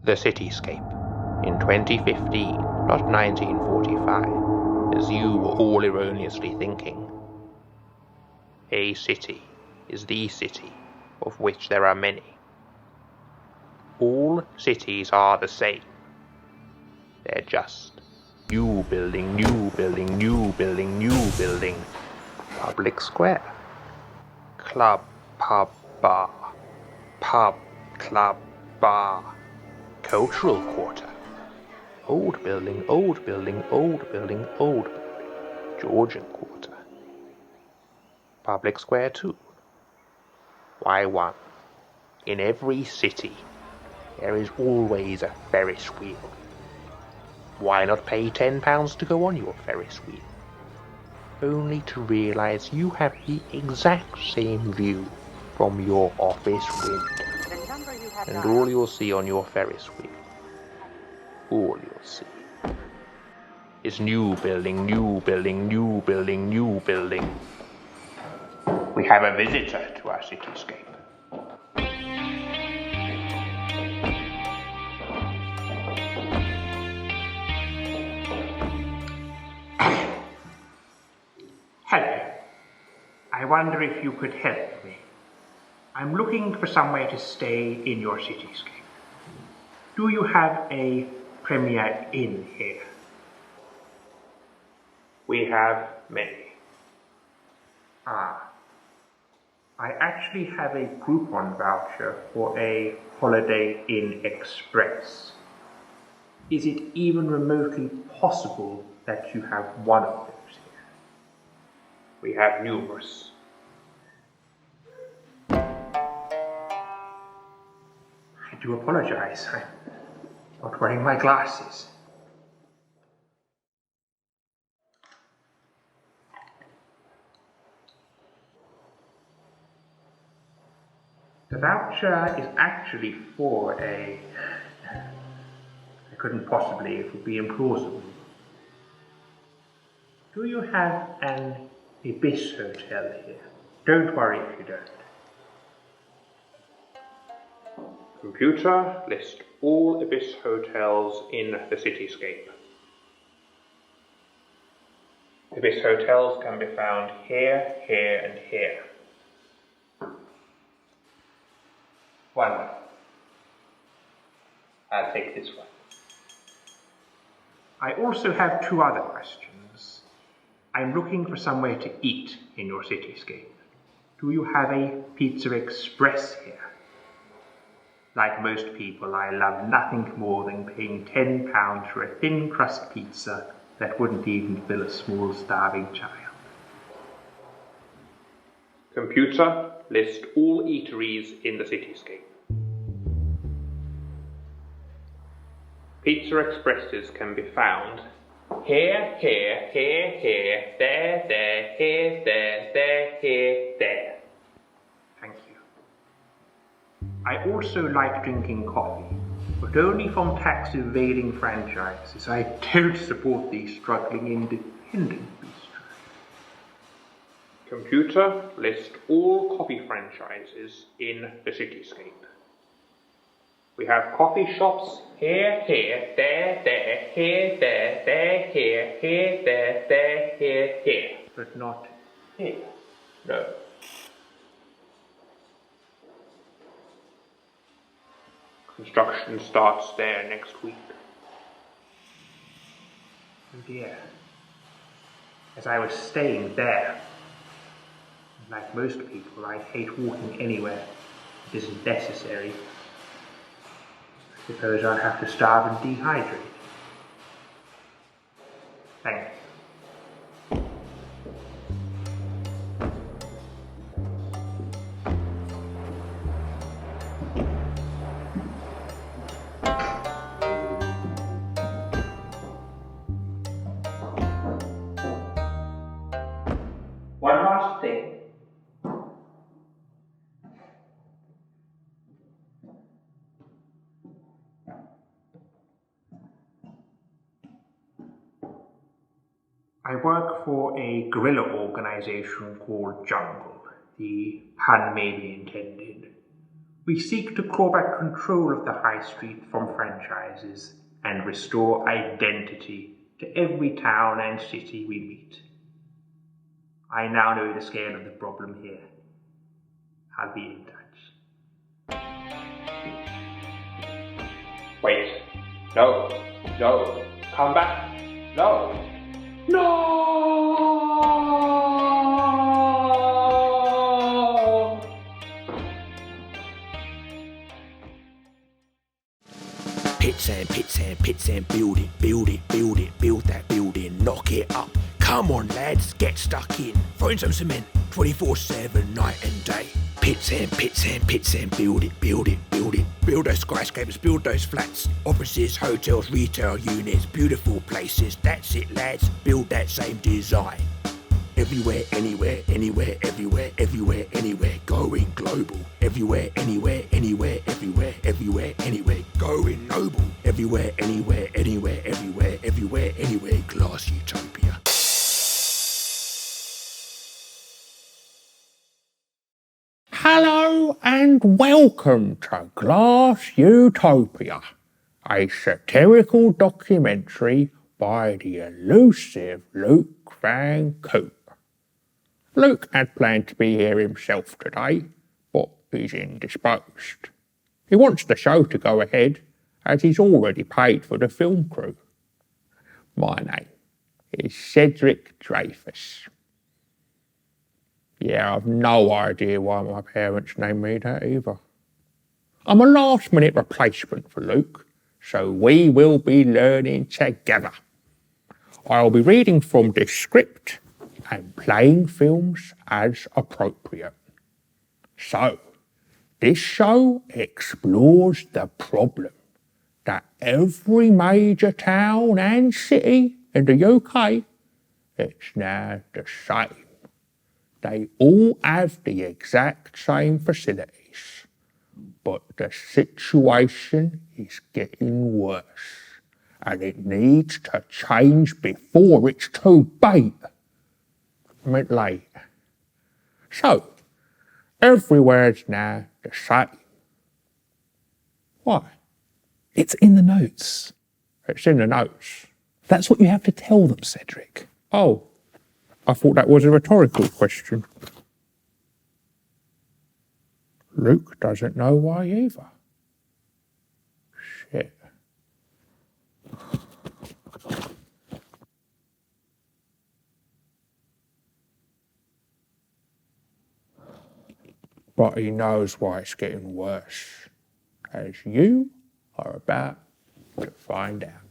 The cityscape in 2015, not 1945, as you were all erroneously thinking. A city is the city, of which there are many. All cities are the same. They're just new building, new building, new building, new building. Public square. Club, pub, bar. Pub, club, bar. Cultural quarter. Old building, old building, old building, old building. Georgian quarter. Public square too. Why one? In every city, there is always a Ferris wheel. Why not pay £10 to go on your Ferris wheel? Only to realize you have the exact same view from your office window. And all you'll see on your Ferris wheel, all you'll see, is new building, new building, new building, new building. We have a visitor to our cityscape. Hello. I wonder if you could help me. I'm looking for somewhere to stay in your cityscape. Do you have a Premier Inn here? We have many. I actually have a Groupon voucher for a Holiday Inn Express. Is it even remotely possible that you have one of those here? We have numerous. I do apologize. I'm not wearing my glasses. The voucher is actually for I couldn't possibly, it would be implausible. Do you have an Ibis hotel here? Don't worry if you don't. Computer, list all Ibis hotels in the cityscape. Ibis hotels can be found here, here, and here. Wonderful. I'll take this one. I also have two other questions. I'm looking for somewhere to eat in your cityscape. Do you have a Pizza Express here? Like most people, I love nothing more than paying £10 for a thin crust pizza that wouldn't even fill a small starving child. Computer, list all eateries in the cityscape. Pizza Expresses can be found here, here, here, here, there, there, here, there, here, there. Thank you. I also like drinking coffee, but only from tax-evading franchises. I don't support these struggling independent bistros. Computer, list all coffee franchises in the cityscape. We have coffee shops here, here, there, there, here, there, here, there, here. But not here. No. Construction starts there next week. Oh dear. As I was staying there, like most people, I hate walking anywhere that isn't necessary. I suppose I'll have to starve and dehydrate. Thank you. One last thing. I work for a guerrilla organization called Jungle. The pun may be intended. We seek to claw back control of the high street from franchises and restore identity to every town and city we meet. I now know the scale of the problem here. I'll be in touch. Wait. No. No. Come back. No. No! Pits and build it, build that building, knock it up. Come on lads, get stuck in. Throw in some cement, 24/7, night and day. Pits and build it. Build those skyscrapers, build those flats, offices, hotels, retail units, beautiful places. That's it lads, build that same design. Everywhere, anywhere, everywhere, going global. Everywhere, anywhere, everywhere, anywhere, going noble. Everywhere, anywhere, everywhere, glass utopia. Hello and welcome to Glass Utopia, a satirical documentary by the elusive Luke Van Coop. Luke had planned to be here himself today, but he's indisposed. He wants the show to go ahead, as he's already paid for the film crew. My name is Cedric Dreyfus. Yeah, I've no idea why my parents named me that either. I'm a last-minute replacement for Luke, so we will be learning together. I'll be reading from this script and playing films as appropriate. So, this show explores the problem that every major town and city in the UK, it's now the same. They all have the exact same facilities, but the situation is getting worse, and it needs to change before it's too late. Late. So, everywhere's now the same. Why? It's in the notes. It's in the notes. That's what you have to tell them, Cedric. Oh, I thought that was a rhetorical question. Luke doesn't know why either. Shit. But he knows why it's getting worse, as you are about to find out.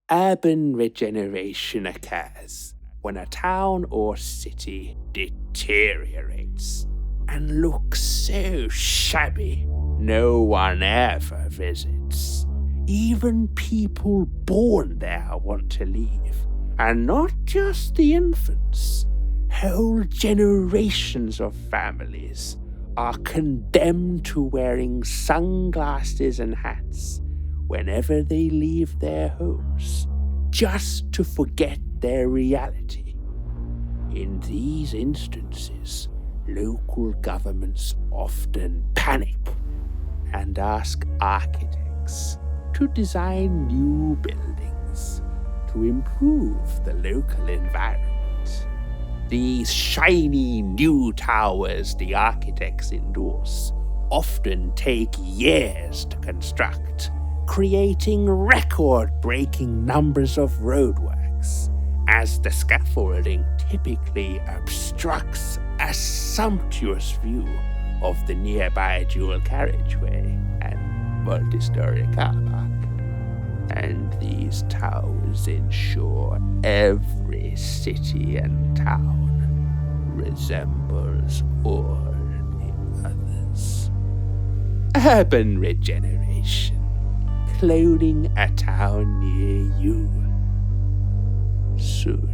Urban regeneration occurs when a town or city deteriorates and looks so shabby no one ever visits. Even people born there want to leave, and not just the infants. Whole generations of families are condemned to wearing sunglasses and hats whenever they leave their homes, just to forget their reality. In these instances, local governments often panic and ask architects to design new buildings to improve the local environment. These shiny new towers the architects endorse often take years to construct, creating record-breaking numbers of roadworks, as the scaffolding typically obstructs a sumptuous view of the nearby dual carriageway and multi-story car park. And these towers ensure every city and town resembles all the others. Urban regeneration, cloning a town near you soon.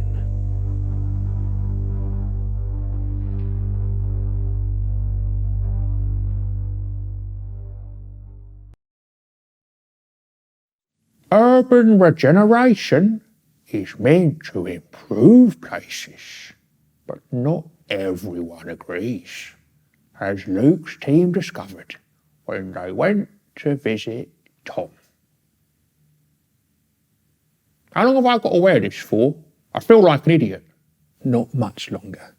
Urban regeneration is meant to improve places, but not everyone agrees. As Luke's team discovered when they went to visit Tom. How long have I got to wear this for? I feel like an idiot. Not much longer.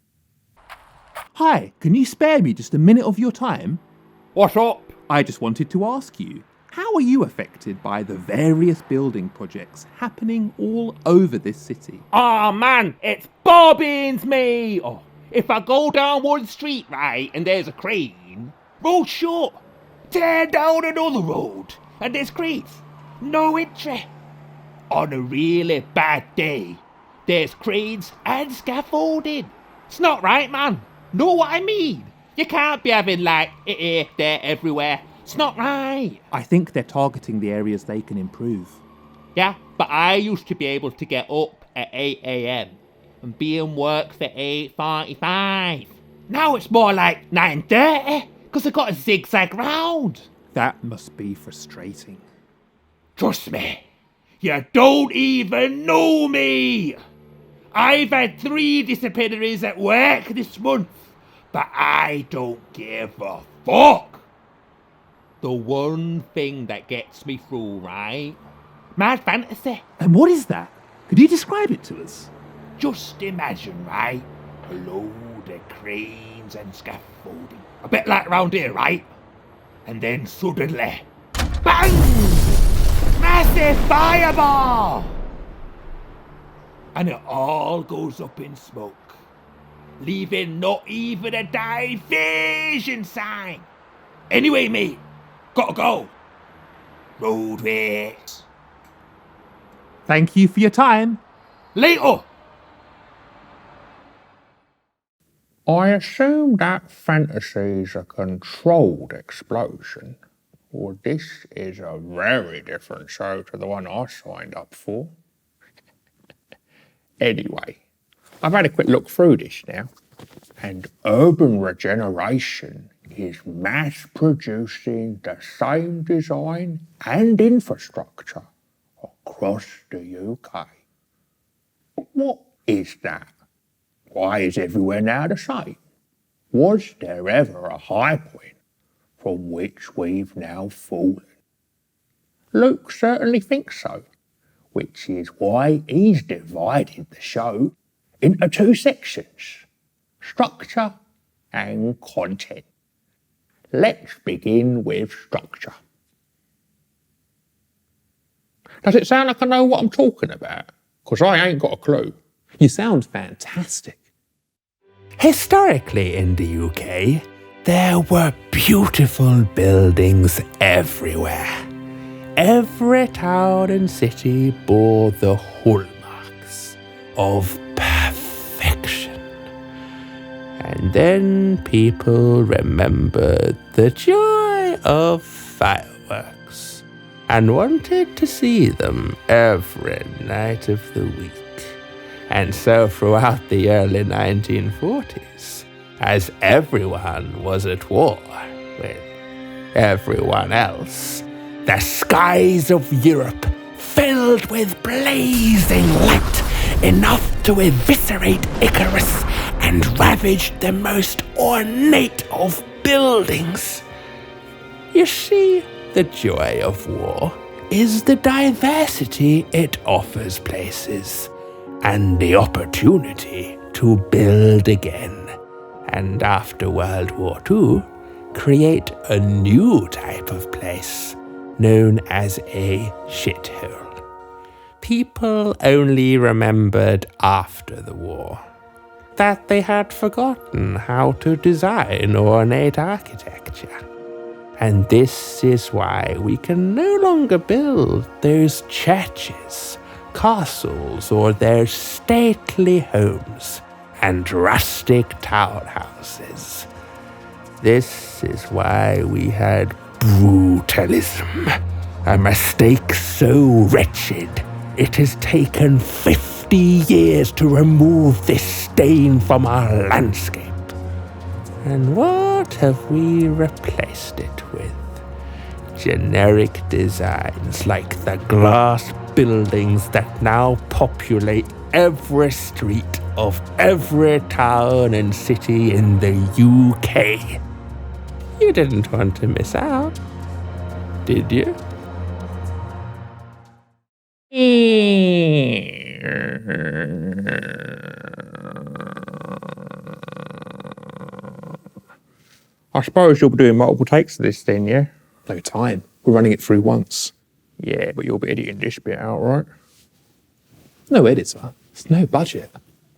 Hi, can you spare me just a minute of your time? What's up? I just wanted to ask you, how are you affected by the various building projects happening all over this city? Oh man, it's bobbins me! Oh, if I go down one street, right, and there's a crane, road shut. Tear down another road, and there's cranes. No entry. On a really bad day, there's cranes and scaffolding. It's not right, man. Know what I mean? You can't be having like it here, there, everywhere. It's not right. I think they're targeting the areas they can improve. Yeah, but I used to be able to get up at 8 a.m. and be in work for 8:45. Now it's more like 9:30 because I got a zigzag round. That must be frustrating. Trust me, you don't even know me. I've had 3 disciplinaries at work this month, but I don't give a fuck. The one thing that gets me through, right? Mad fantasy. And what is that? Could you describe it to us? Just imagine, right? A load of cranes and scaffolding. A bit like round here, right? And then suddenly, bang! Massive fireball! And it all goes up in smoke, leaving not even a diversion sign. Anyway, mate, gotta go. Roadways. Thank you for your time. Later! I assume that fantasy's a controlled explosion, or this is a very different show to the one I signed up for. Anyway, I've had a quick look through this now, and urban regeneration is mass producing the same design and infrastructure across the UK. What is that? Why is everywhere now the same? Was there ever a high point from which we've now fallen? Luke certainly thinks so, which is why he's divided the show into 2 sections, structure and content. Let's begin with structure. Does it sound like I know what I'm talking about? Because I ain't got a clue. You sound fantastic. Historically in the UK, there were beautiful buildings everywhere. Every town and city bore the hallmarks of perfection. And then people remembered the joy of fireworks and wanted to see them every night of the week. And so throughout the early 1940s, as everyone was at war with everyone else, the skies of Europe filled with blazing light enough to eviscerate Icarus and ravage the most ornate of buildings. You see, the joy of war is the diversity it offers places, and the opportunity to build again, and after World War II, create a new type of place known as a shithole. People only remembered after the war that they had forgotten how to design ornate architecture. And this is why we can no longer build those churches, castles, or their stately homes and rustic townhouses. This is why we had brutalism, a mistake so wretched it has taken 50 years to remove this stain from our landscape. And what have we replaced it with? Generic designs like the glass buildings that now populate every street of every town and city in the UK. You didn't want to miss out, did you? I suppose you'll be doing multiple takes of this then, yeah? No time. We're running it through once. Yeah, but you'll be editing this bit out, right? No editor. There's no budget.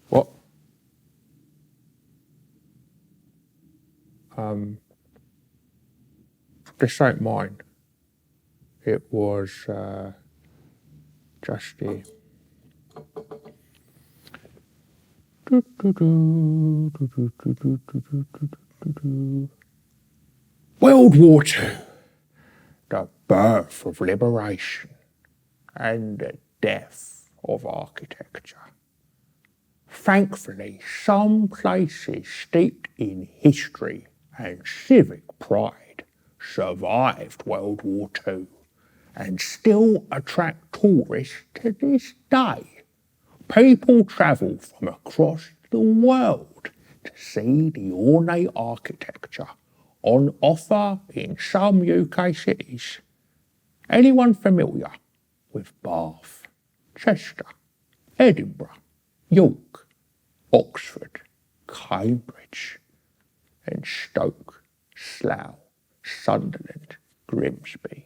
What? This ain't mine. It was, just the... World War II. The birth of liberation and the death of architecture. Thankfully, some places steeped in history and civic pride survived World War II and still attract tourists to this day. People travel from across the world to see the ornate architecture on offer in some UK cities. Anyone familiar with Bath, Chester, Edinburgh, York, Oxford, Cambridge, and Stoke, Slough, Sunderland, Grimsby,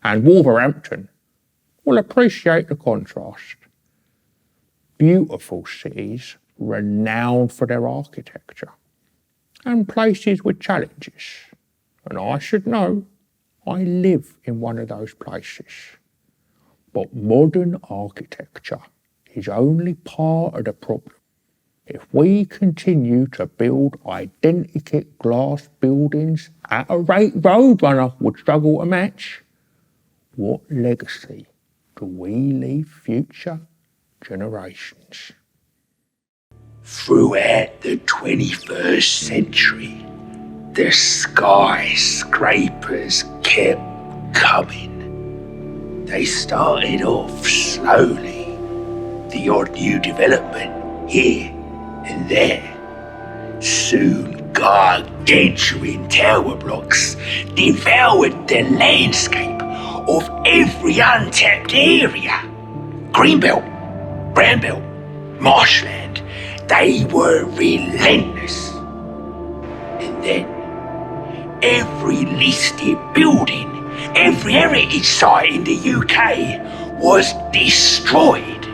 and Wolverhampton will appreciate the contrast. Beautiful cities renowned for their architecture, and places with challenges. And I should know, I live in one of those places. But modern architecture is only part of the problem. If we continue to build identikit glass buildings at a rate Roadrunner would struggle to match, what legacy do we leave future generations? Throughout the 21st century, the skyscrapers kept coming. They started off slowly, the odd new development here and there. Soon gargantuan tower blocks devoured the landscape of every untapped area. Greenbelt, brownbelt, marshland, they were relentless. And then every listed building, every heritage site in the UK was destroyed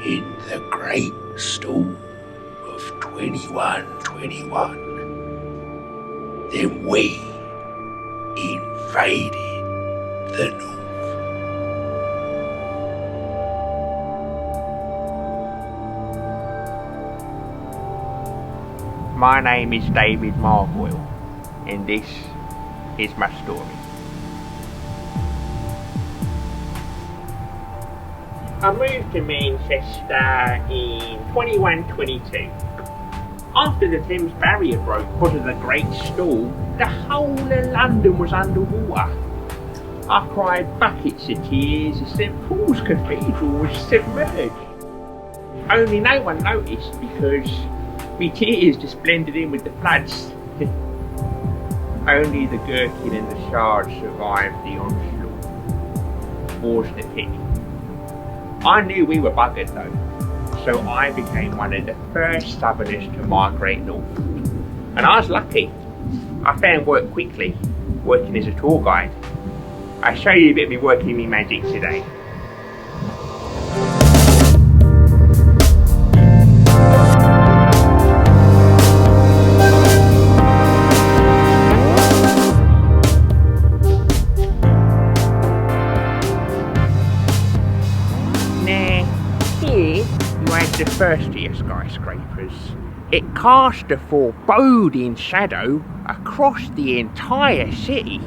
in the Great Storm of 2121. Then we invaded the North. My name is David Margoyle, and this is my story. I moved to Manchester in 2122. After the Thames Barrier broke because of the Great Storm, the whole of London was underwater. I cried buckets of tears as St Paul's Cathedral was submerged. Only no one noticed because my tears just blended in with the floods. Only the Gherkin and the Shard survived the onslaught. More's the pity. I knew we were buggered though, so I became one of the first southerners to migrate north. And I was lucky. I found work quickly, working as a tour guide. I'll show you a bit of me working me magic today. The first of your skyscrapers. It cast a foreboding shadow across the entire city.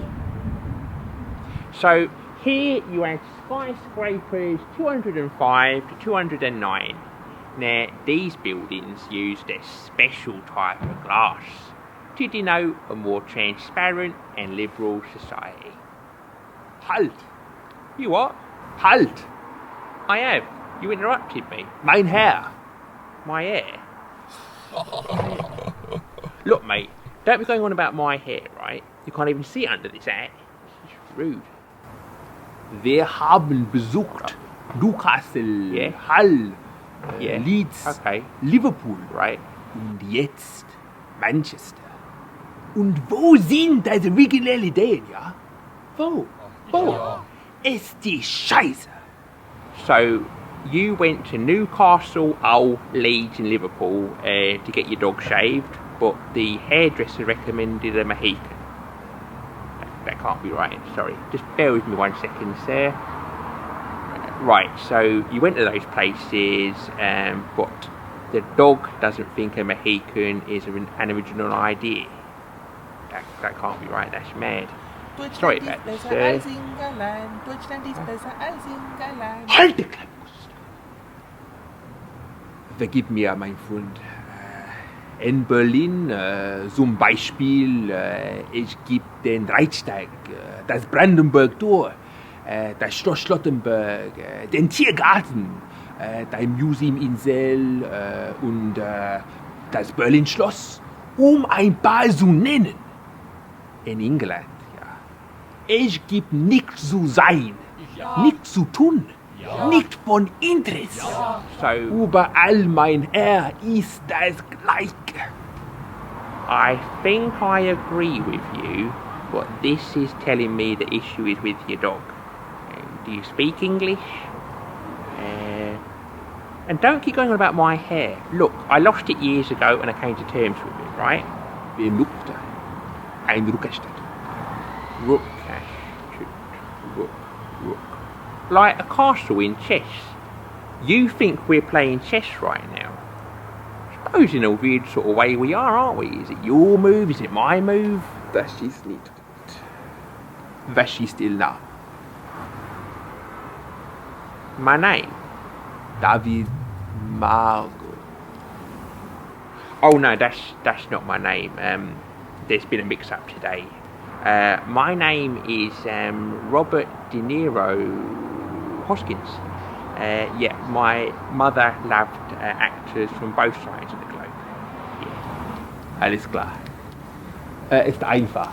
So here you have skyscrapers 205 to 209. Now these buildings used a special type of glass to denote a more transparent and liberal society. Halt! You what? Halt! I have. You interrupted me. Mein Herr. My hair. Look, mate, Don't be going on about my hair, right? You can't even see it under this hat. It's rude. Wir haben besucht Newcastle, Yeah. Hull, Yeah. Leeds, Okay. Liverpool Right. und jetzt Manchester. Und wo sind diese Regionalideen, ja? Wo? Ist die Scheiße. So, you went to Newcastle, Hull, Leeds and Liverpool to get your dog shaved, but the hairdresser recommended a Mohican. That can't be right, sorry. Just bear with me 1 second, sir. Right, so you went to those places, but the dog doesn't think a Mohican is an original idea. That can't be right, that's mad. Sorry about this, sir. Halt die Klappbrust! Vergib mir, mein Freund. In Berlin zum Beispiel, es gibt den Reichstag, das Brandenburg Tor, das Schloss Charlottenburg, den Tiergarten, das Museum-Insel und das Berlin-Schloss, um ein paar zu nennen. In England, ja. Es gibt nichts zu sein, nichts zu tun, nicht von Interesse. So, Überall, mein Herr, ist das gleich. I think I agree with you, but this is telling me the issue is with your dog. Do you speak English? And don't keep going on about my hair. Look, I lost it years ago and I came to terms with it, right? Wem lugt er? Ein Ruckerstadt. Rook. Like a castle in chess. You think we're playing chess right now? I suppose in a weird sort of way we are, aren't we? Is it your move? Is it my move? Das ist nicht gut. Was ist Ihr Name? My name? David Margot. Oh no, that's not my name. There's been a mix-up today. My name is Robert De Niro Hoskins. Yeah, my mother loved actors from both sides of the globe. Alles klar. Ist einfach.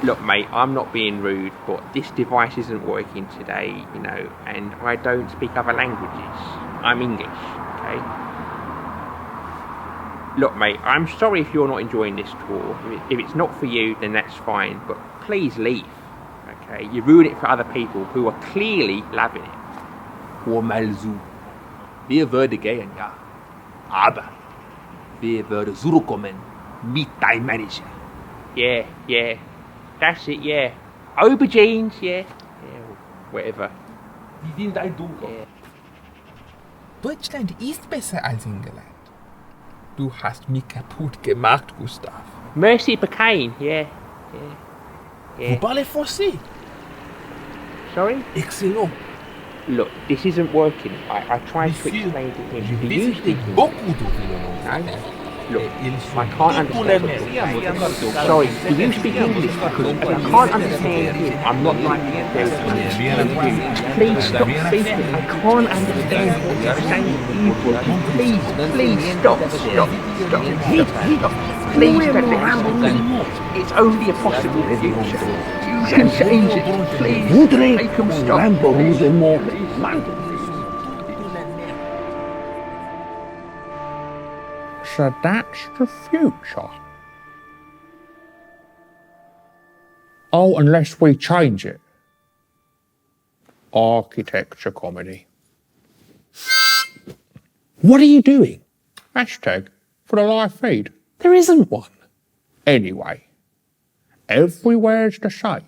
Look, mate, I'm not being rude, but this device isn't working today, you know, and I don't speak other languages. I'm English, okay? Look, mate, I'm sorry if you're not enjoying this tour. If it's not for you, then that's fine, but please leave, okay? You ruin it for other people who are clearly loving it. Hör mal zu. Wir würden gehen, ja. Aber wir würden zurückkommen mit deinem Manager. Yeah, that's it, yeah. Aubergines, yeah, whatever. Die sind ein Dunkel. Yeah. Deutschland ist besser als England. Du hast mich kaputt gemacht, Gustav. Mercy Bacane, yeah. Vous parlez français? Sorry? Excellent. Look, this isn't working. I tried to Monsieur, explain to him. J'ai Do you visité speak beaucoup d'opinions. No? Look, Ils I sont can't tous les understand. mêmes. Sorry, do you speak English? Because if I can't understand you, I'm not likely to be able to. Please stop speaking. I can't understand what you're saying either. Please, stop. Please don't listen. It's only a possible future. You can change it. Please, make them stop. So that's the future. Oh, unless we change it. Architecture comedy. What are you doing? Hashtag for the live feed. There isn't one. Anyway, everywhere's the same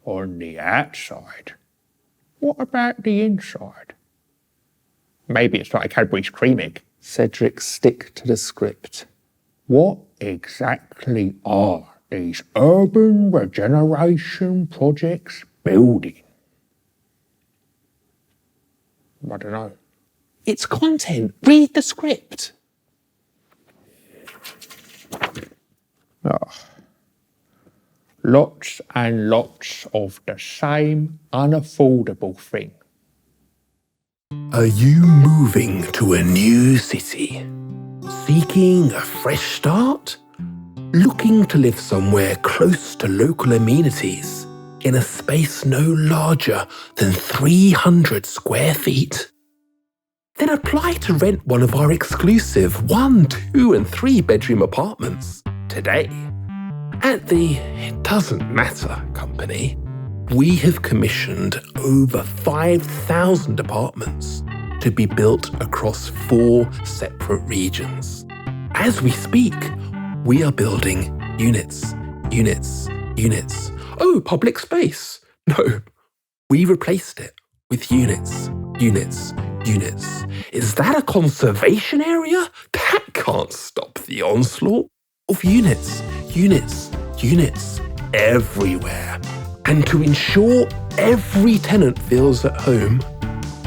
on the outside. What about the inside? Maybe it's like a Cadbury's cream egg. Cedric, stick to the script. What exactly are these urban regeneration projects building? I don't know. It's content. Read the script. Lots and lots of the same unaffordable thing. Are you moving to a new city? Seeking a fresh start? Looking to live somewhere close to local amenities in a space no larger than 300 square feet? Then apply to rent one of our exclusive 1, 2 and 3 bedroom apartments today. At the It Doesn't Matter company, we have commissioned over 5,000 apartments to be built across 4 separate regions. As we speak, we are building units. Oh, public space. No, we replaced it with units. Is that a conservation area? That can't stop the onslaught of units everywhere. And to ensure every tenant feels at home,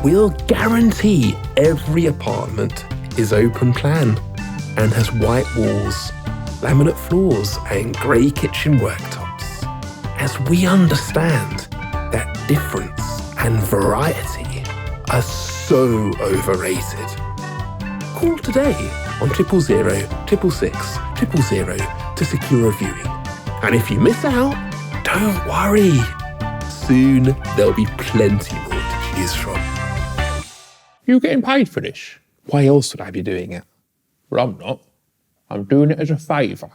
we'll guarantee every apartment is open plan and has white walls, laminate floors and grey kitchen worktops, as we understand that difference and variety are so overrated. Call today on 000 666 000 to secure a viewing. And if you miss out, don't worry. Soon there'll be plenty more to choose from. You getting paid for this? Why else would I be doing it? Well, I'm not. I'm doing it as a favour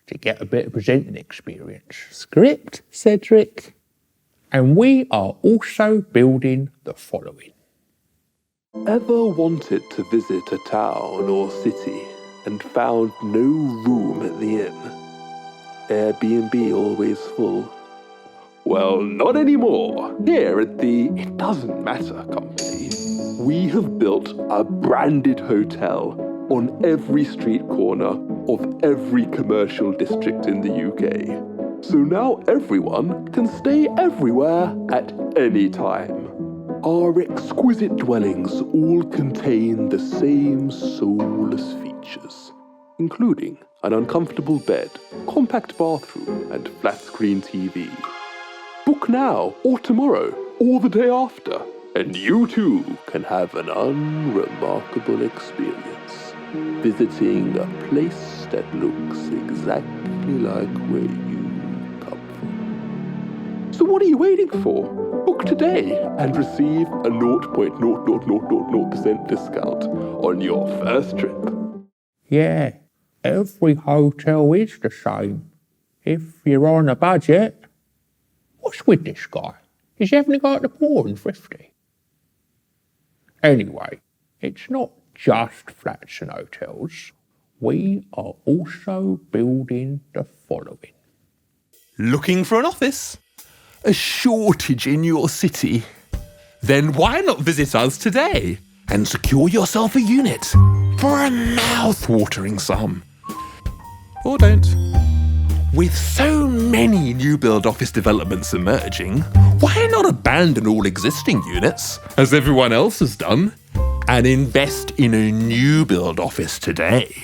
to get a bit of presenting experience. Script, Cedric? And we are also building the following. Ever wanted to visit a town or city and found no room at the inn? Airbnb always full? Well, not anymore. Here at the It Doesn't Matter company, we have built a branded hotel on every street corner of every commercial district in the UK. So now everyone can stay everywhere at any time. Our exquisite dwellings all contain the same soulless features, including an uncomfortable bed, compact bathroom, and flat-screen TV. Book now, or tomorrow, or the day after, and you too can have an unremarkable experience, visiting a place that looks exactly like where you come from. So what are you waiting for? Book today and receive a 0.0000% discount on your first trip. Yeah, every hotel is the same. If you're on a budget. What's with this guy? He's having got the poor and thrifty. Anyway, it's not just flats and hotels. We are also building the following. Looking for an office? A shortage in your city? Then why not visit us today and secure yourself a unit for a mouth-watering sum? Or don't. With so many new build office developments emerging, why not abandon all existing units, as everyone else has done, and invest in a new build office today,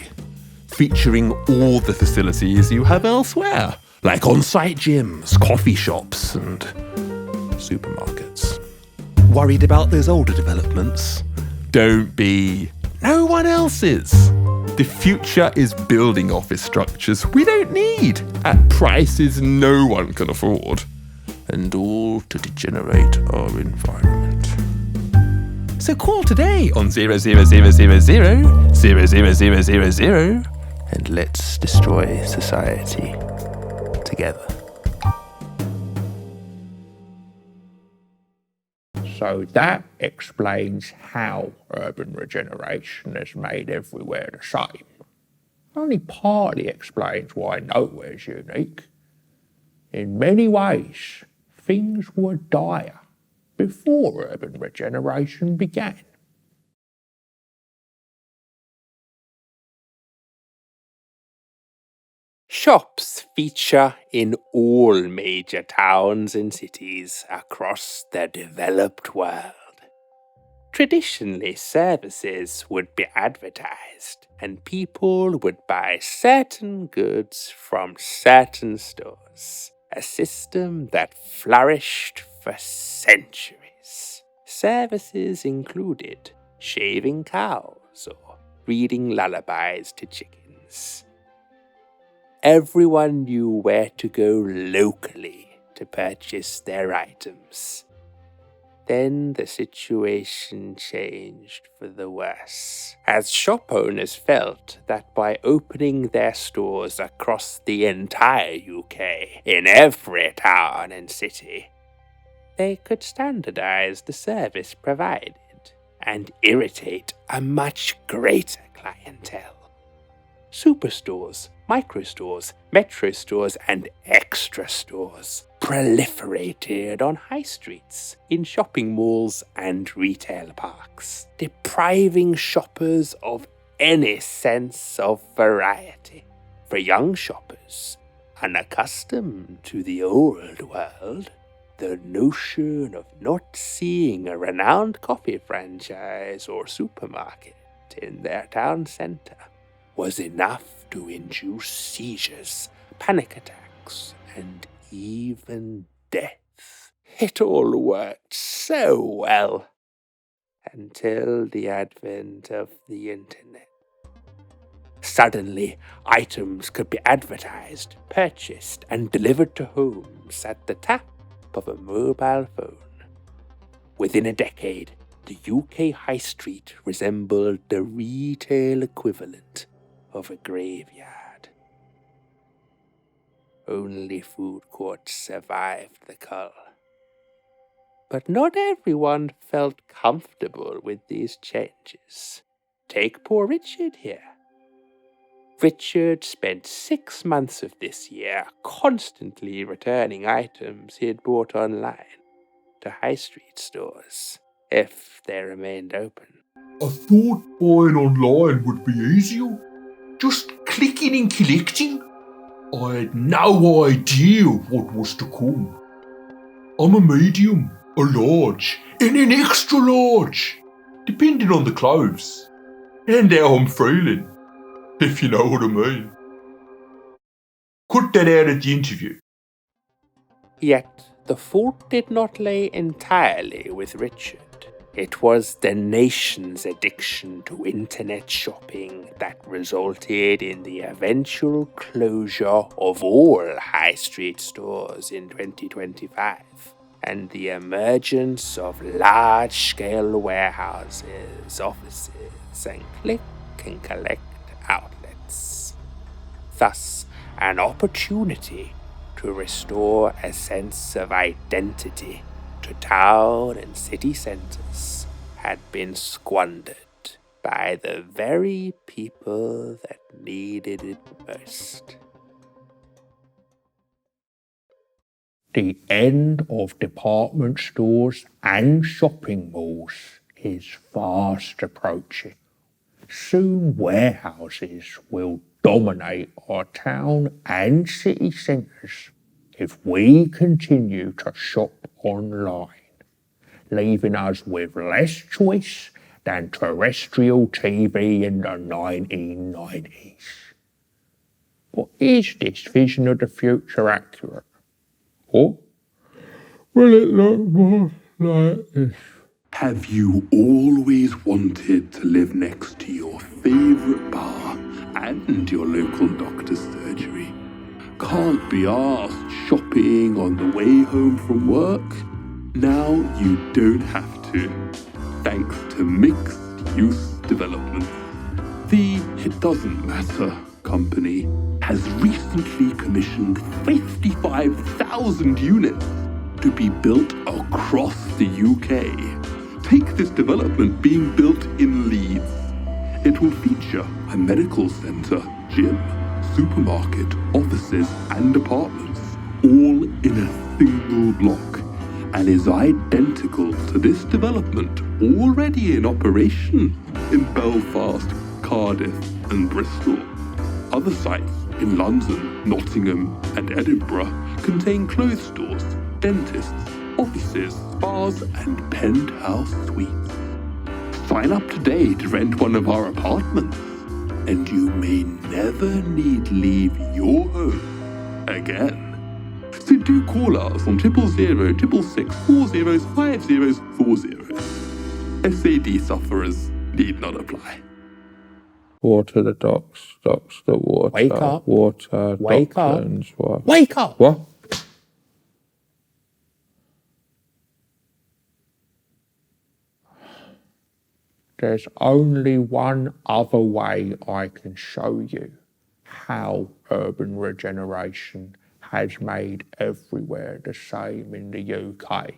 featuring all the facilities you have elsewhere, like on-site gyms, coffee shops, and supermarkets. Worried about those older developments? Don't be. No one else is. The future is building office structures we don't need at prices no one can afford, and all to degenerate our environment. So call today on 00000 and let's destroy society together. So that explains how urban regeneration has made everywhere the same. Only partly explains why nowhere's unique. In many ways, things were dire before urban regeneration began. Shops feature in all major towns and cities across the developed world. Traditionally, services would be advertised, and people would buy certain goods from certain stores, a system that flourished for centuries. Services included shaving cows or reading lullabies to chickens. everyone knew where to go locally to purchase their items. Then the situation changed for the worse, as shop owners felt that by opening their stores across the entire UK, in every town and city, they could standardize the service provided and irritate a much greater clientele. Superstores, microstores, metro stores, and extra stores proliferated on high streets, in shopping malls and retail parks, depriving shoppers of any sense of variety. For young shoppers, unaccustomed to the old world, the notion of not seeing a renowned coffee franchise or supermarket in their town centre was enough to induce seizures, panic attacks, and even death. It all worked so well until the advent of the internet. Suddenly, items could be advertised, purchased, and delivered to homes at the tap of a mobile phone. Within a decade, the UK high street resembled the retail equivalent of a graveyard. Only food courts survived the cull. But not everyone felt comfortable with these changes. Take poor Richard here. Richard spent 6 months of this year constantly returning items he had bought online to high street stores, if they remained open. I thought buying online would be easier. Just clicking and collecting. I had no idea what was to come. I'm a medium, a large, and an extra large, depending on the clothes and how I'm feeling, if you know what I mean. Cut that out of the interview. Yet the fault did not lay entirely with Richard. It was the nation's addiction to internet shopping that resulted in the eventual closure of all high street stores in 2025, and the emergence of large-scale warehouses, offices, and click-and-collect outlets. Thus, an opportunity to restore a sense of identity to town and city centres had been squandered by the very people that needed it most. The end of department stores and shopping malls is fast approaching. Soon warehouses will dominate our town and city centres if we continue to shop online, leaving us with less choice than terrestrial TV in the 1990s. But is this vision of the future accurate? Or will it look more like this? Have you always wanted to live next to your favourite bar and your local doctor's surgery? Can't be asked shopping on the way home from work? Now you don't have to, thanks to mixed-use development. The It Doesn't Matter company has recently commissioned 55,000 units to be built across the UK. Take this development being built in Leeds. It will feature a medical centre, gym, supermarket, offices and apartments, all in a single block, and is identical to this development already in operation in Belfast, Cardiff and Bristol. Other sites in London, Nottingham and Edinburgh contain clothes stores, dentists, offices, spas and penthouse suites. Sign up today to rent one of our apartments, and you may never need leave your home again. So do call us on 000 666 40 50 40. SAD sufferers need not apply. Water the docks, docks the water. Wake up. Water, Wake up. docklands, what? Wake up! What? There's only one other way I can show you how urban regeneration has made everywhere the same in the UK.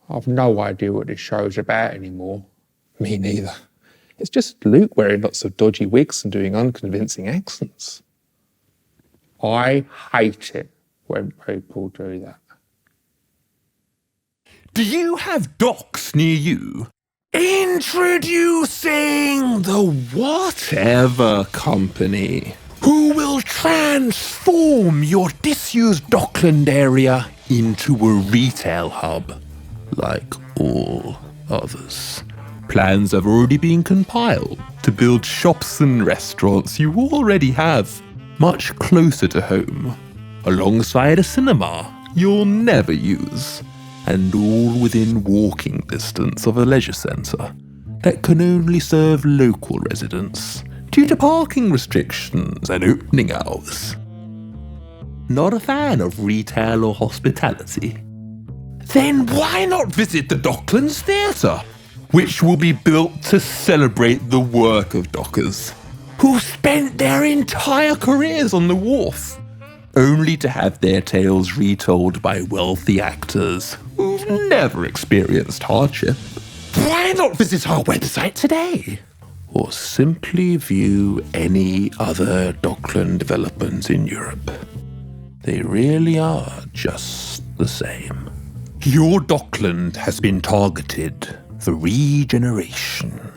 I've no idea what this show's about anymore. Me neither. It's just Luke wearing lots of dodgy wigs and doing unconvincing accents. I hate it when people do that. Do you have docks near you? Introducing the Whatever Company, who will transform your disused dockland area into a retail hub, like all others. Plans have already been compiled to build shops and restaurants you already have much closer to home, alongside a cinema you'll never use, and all within walking distance of a leisure centre that can only serve local residents due to parking restrictions and opening hours. Not a fan of retail or hospitality? Then why not visit the Docklands Theatre, which will be built to celebrate the work of dockers, who spent their entire careers on the wharf, only to have their tales retold by wealthy actors who've never experienced hardship. Why not visit our website today? Or simply view any other dockland development in Europe. They really are just the same. Your dockland has been targeted for regeneration.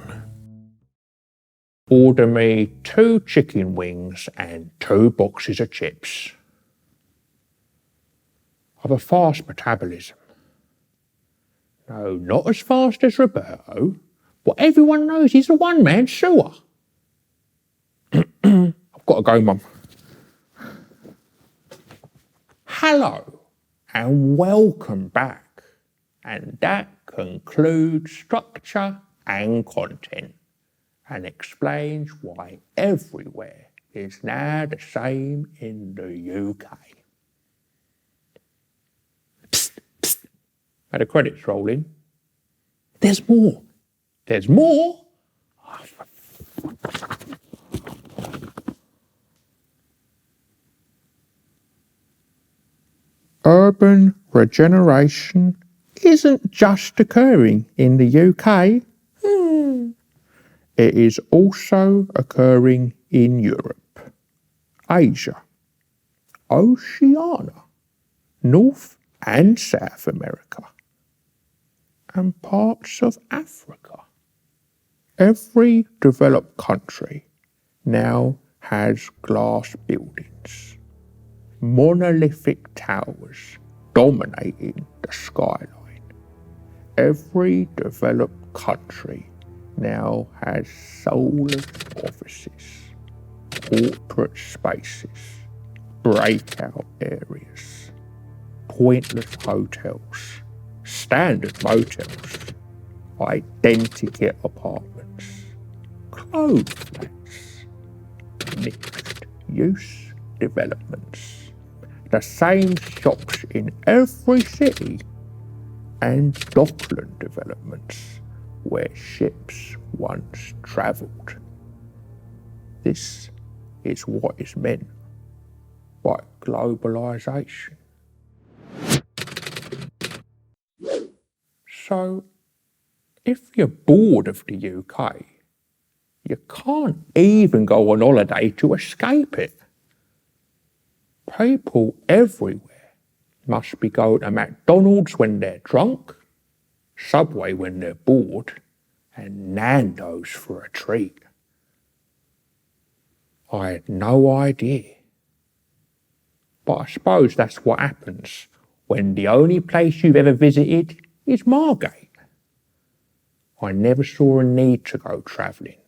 Order me 2 chicken wings and 2 boxes of chips. I've a fast metabolism. No, not as fast as Roberto, but everyone knows he's a one-man sewer. I've got to go, Mum. Hello, and welcome back. And that concludes structure and content, and explains why everywhere is now the same in the UK. Psst, psst. Now the credits rolling. There's more. There's more. Urban regeneration isn't just occurring in the UK. It is also occurring in Europe, Asia, Oceania, North and South America, and parts of Africa. Every developed country now has glass buildings, monolithic towers dominating the skyline. Every developed country now has soulless offices, corporate spaces, breakout areas, pointless hotels, standard motels, identikit apartments, clothes flats, mixed-use developments, the same shops in every city, and dockland developments where ships once travelled. This is what is meant by globalisation. So, if you're bored of the UK, you can't even go on holiday to escape it. People everywhere must be going to McDonald's when they're drunk, Subway when they're bored, and Nando's for a treat. I had no idea. But I suppose that's what happens when the only place you've ever visited is Margate. I never saw a need to go travelling.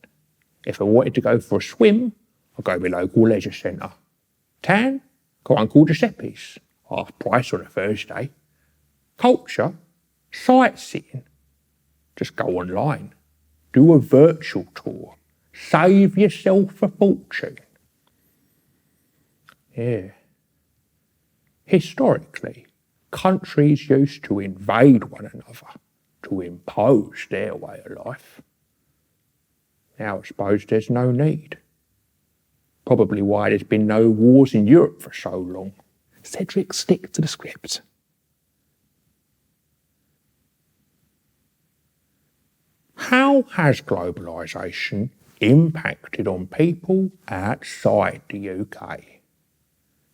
If I wanted to go for a swim, I'd go to my local leisure centre. Tan, go Uncle Giuseppe's, half price on a Thursday. Culture, sightseeing, just go online. Do a virtual tour. Save yourself a fortune. Yeah. Historically, countries used to invade one another to impose their way of life. Now I suppose there's no need. Probably why there's been no wars in Europe for so long. Cedric, stick to the script. How has globalisation impacted on people outside the UK?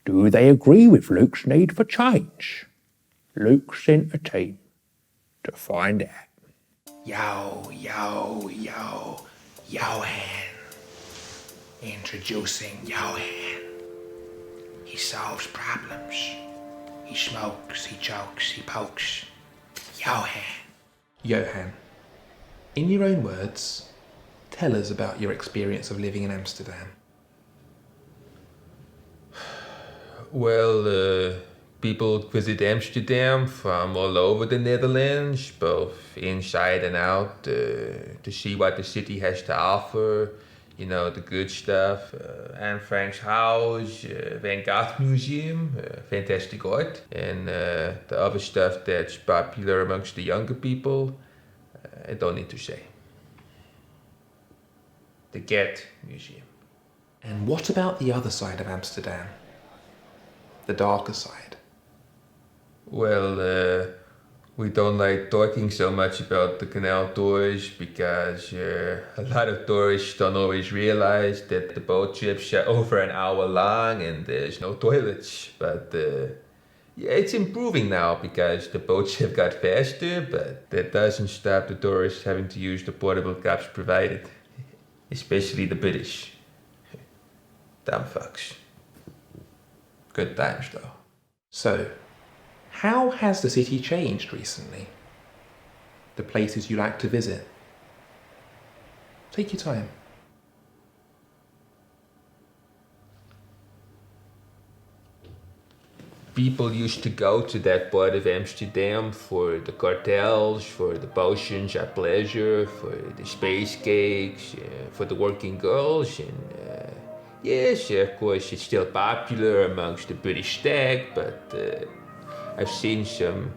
Do they agree with Luke's need for change? Luke sent a team to find out. Johan. Introducing Johan. He solves problems. He smokes, he jokes, he pokes. Johan, in your own words, tell us about your experience of living in Amsterdam. Well, people visit Amsterdam from all over the Netherlands, both inside and out, to see what the city has to offer. You know, the good stuff, Anne Frank's house, Van Gogh Museum, fantastic art, and the other stuff that's popular amongst the younger people, I don't need to say. The Get Museum. And what about the other side of Amsterdam? The darker side? Well, we don't like talking so much about the canal tours because a lot of tourists don't always realize that the boat trips are over an hour long and there's no toilets. But yeah, it's improving now because the boats have got faster, but that doesn't stop the tourists having to use the portable cups provided, especially the British. Dumb fucks. Good times though. So, how has the city changed recently? The places you like to visit? Take your time. People used to go to that part of Amsterdam for the cartels, for the potions at pleasure, for the space cakes, for the working girls, and yes, of course, it's still popular amongst the British stag, but I've seen some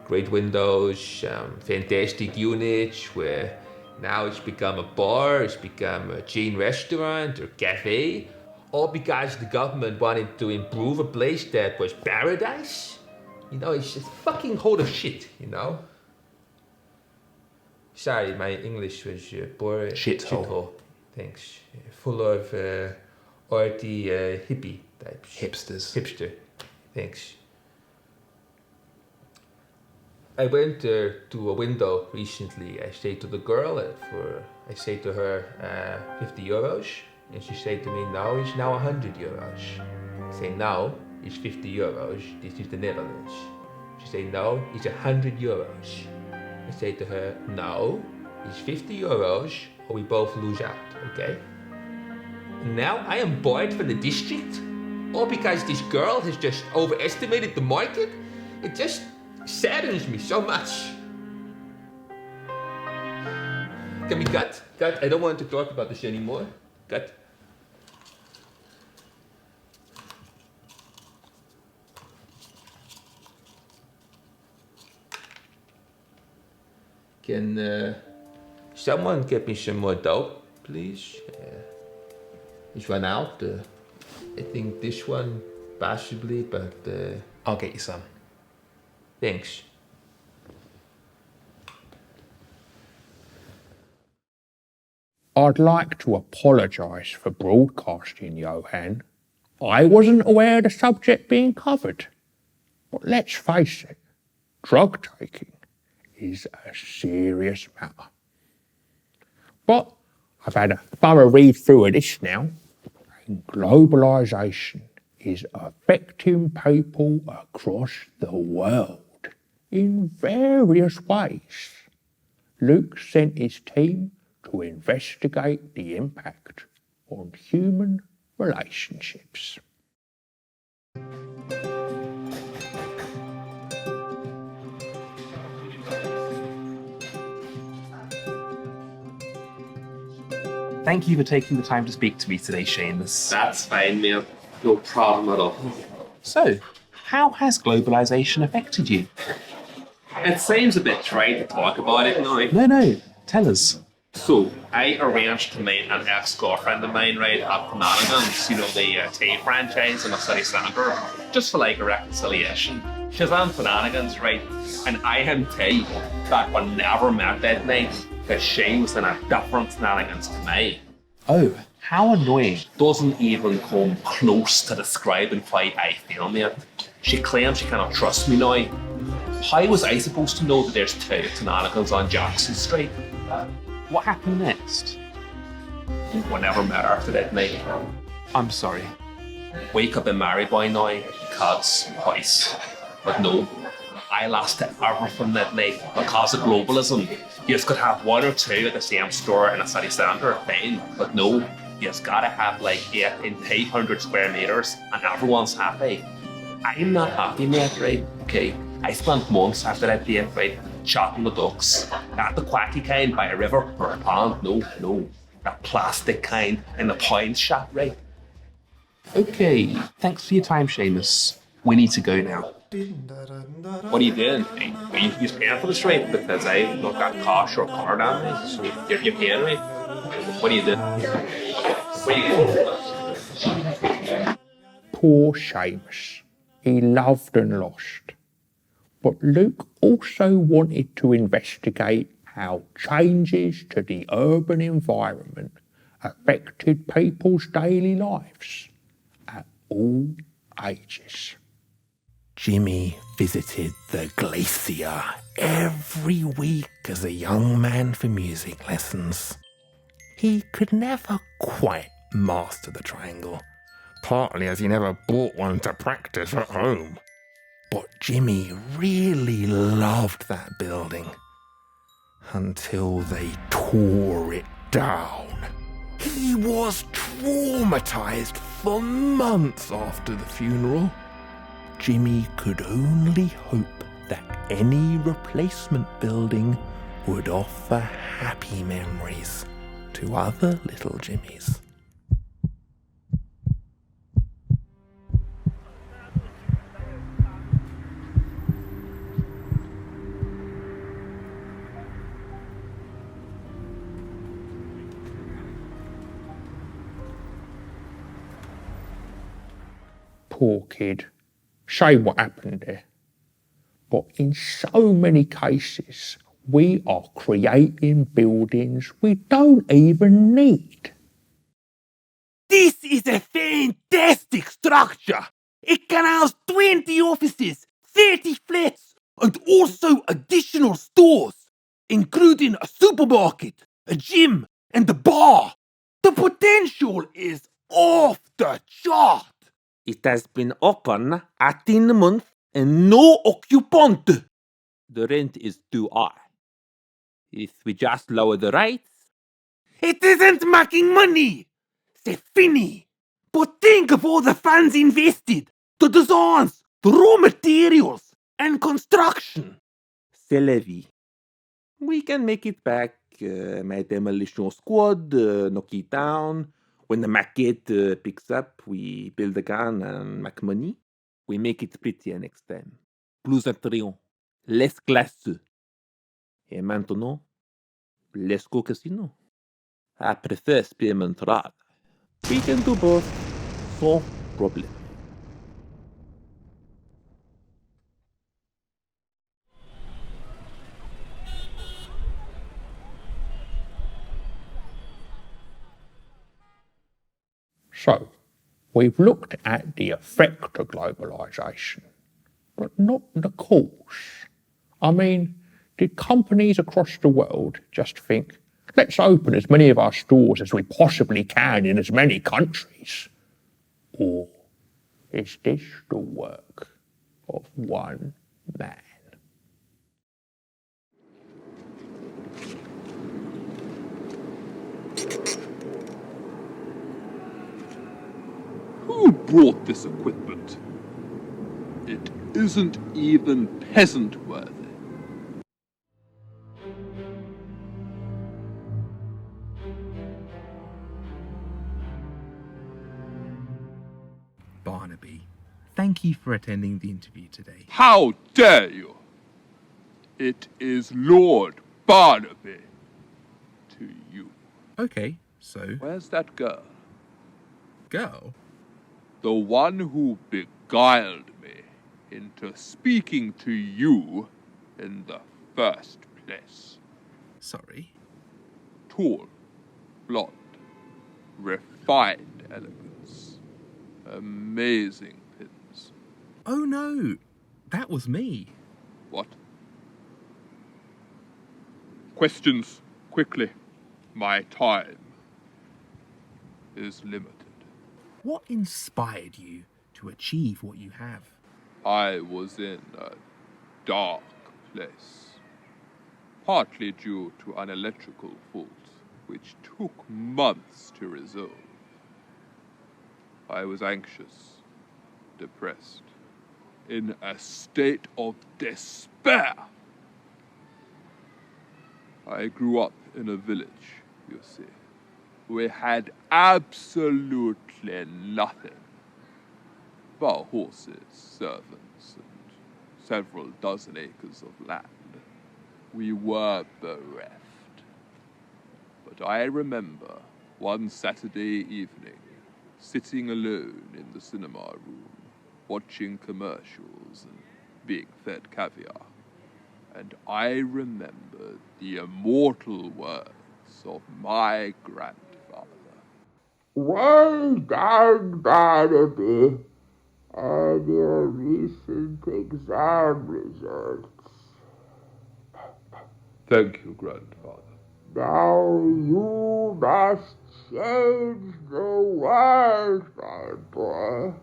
great windows, some fantastic units where now it's become a bar, it's become a chain restaurant or cafe, all because the government wanted to improve a place that was paradise. You know, it's a fucking hole of shit, you know? Sorry, my English was poor. Shithole. Thanks. Full of arty hippie types. Hipster. Thanks. I went to a window recently. I said to the girl, I said to her, 50 euros. And she said to me, no, it's now 100 euros. I say, no, it's 50 euros. This is the Netherlands. She said, no, it's 100 euros. I say to her, no, it's 50 euros or we both lose out, okay? And now I am barred from the district, all because this girl has just overestimated the market. It just saddens me so much. Can we cut? Cut. I don't want to talk about this anymore. Cut. Can someone get me some more dope, please? It's run out. I think this one possibly, but I'll get you some. thanks. I'd like to apologise for broadcasting, Johan. I wasn't aware of the subject being covered. But let's face it, drug taking is a serious matter. But I've had a thorough read through of this now, and globalisation is affecting people across the world in various ways. Luke sent his team to investigate the impact on human relationships. Thank you for taking the time to speak to me today, Seamus. That's fine, mate. No problem at all. So, how has globalisation affected you? It seems a bit trite to talk about it now. No, tell us. So, I arranged to meet an ex-girlfriend of mine, right, at Flanagan's, you know, the tea franchise in the city centre, just for like a reconciliation. She's on Flanagan's, right, and I can tell you that we never met that night, because she was in a different Flanagan's to me. Oh, how annoying. Doesn't even come close to describing why I feel, mate. She claims she cannot trust me now. How was I supposed to know that there's two Flanagan's on Jackson Street? What happened next? We never met after that night. I'm sorry. We could be married by now, kids, twice. But no, I lost everything that night because of globalism. You just could have one or two at the same store in a city centre, fine. But no, you just gotta have like 800 square metres and everyone's happy. I'm not happy, mate, right? Okay, I spent months after that date, right, shotting the ducks. Not the quacky kind by a river or a pond, no. The plastic kind in the pond shop, right? Okay, thanks for your time, Seamus. We need to go now. What are you doing? Are you just paying for the straight? Because I don't got cash or card on me, so you're paying me. What are you doing? Where are you going? Poor Seamus. He loved and lost. But Luke also wanted to investigate how changes to the urban environment affected people's daily lives at all ages. Jimmy visited the glacier every week as a young man for music lessons. He could never quite master the triangle, partly as he never bought one to practice at home. But Jimmy really loved that building until they tore it down. He was traumatized for months after the funeral. Jimmy could only hope that any replacement building would offer happy memories to other little Jimmies. Poor kid. Shame what happened there. But in so many cases, we are creating buildings we don't even need. This is a fantastic structure. It can house 20 offices, 30 flats, and also additional stores, including a supermarket, a gym, and a bar. The potential is off the chart. It has been open 18 months and no occupant. The rent is too high. If we just lower the rates, it isn't making money. C'est fini. But think of all the funds invested, the designs, the raw materials, and construction. C'est la vie. We can make it back. My demolition squad knock it down. When the maquette picks up, we build again and make money. We make it prettier next time. Plus attrayant. Less classeux. Et maintenant, let's go casino. I prefer spearmint rod. We can do both. Sans problem. So, we've looked at the effect of globalisation, but not the cause. I mean, did companies across the world just think, let's open as many of our stores as we possibly can in as many countries? Or is this the work of one man? Who brought this equipment? It isn't even peasant worthy. Barnaby. Thank you for attending the interview today. How dare you? It is Lord Barnaby to you. Okay, so... Where's that girl? Girl? The one who beguiled me into speaking to you in the first place. Sorry? Tall, blonde, refined elegance, amazing pins. Oh no, that was me. What? Questions, quickly. My time is limited. What inspired you to achieve what you have? I was in a dark place, partly due to an electrical fault, which took months to resolve. I was anxious, depressed, in a state of despair. I grew up in a village, you see. We had absolutely nothing but horses, servants, and several dozen acres of land. We were bereft. But I remember one Saturday evening, sitting alone in the cinema room, watching commercials and being fed caviar. And I remember the immortal words of my grandfather. Well done, Barnaby, and your recent exam results. Thank you, grandfather. Now you must change the world, my boy.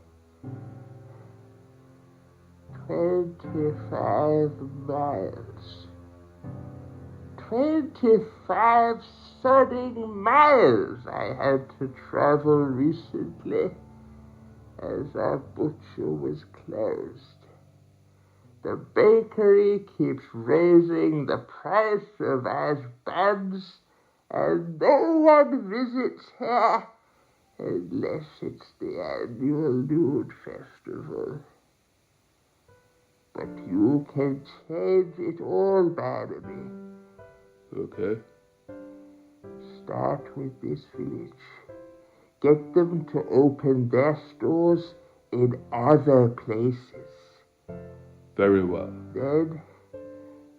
25 miles. 25 sodding miles I had to travel recently as our butcher was closed. The bakery keeps raising the price of ash buns, and no one visits here unless it's the annual nude festival. But you can change it all, Barnaby. Okay. Start with this village. Get them to open their stores in other places. Very well. Then,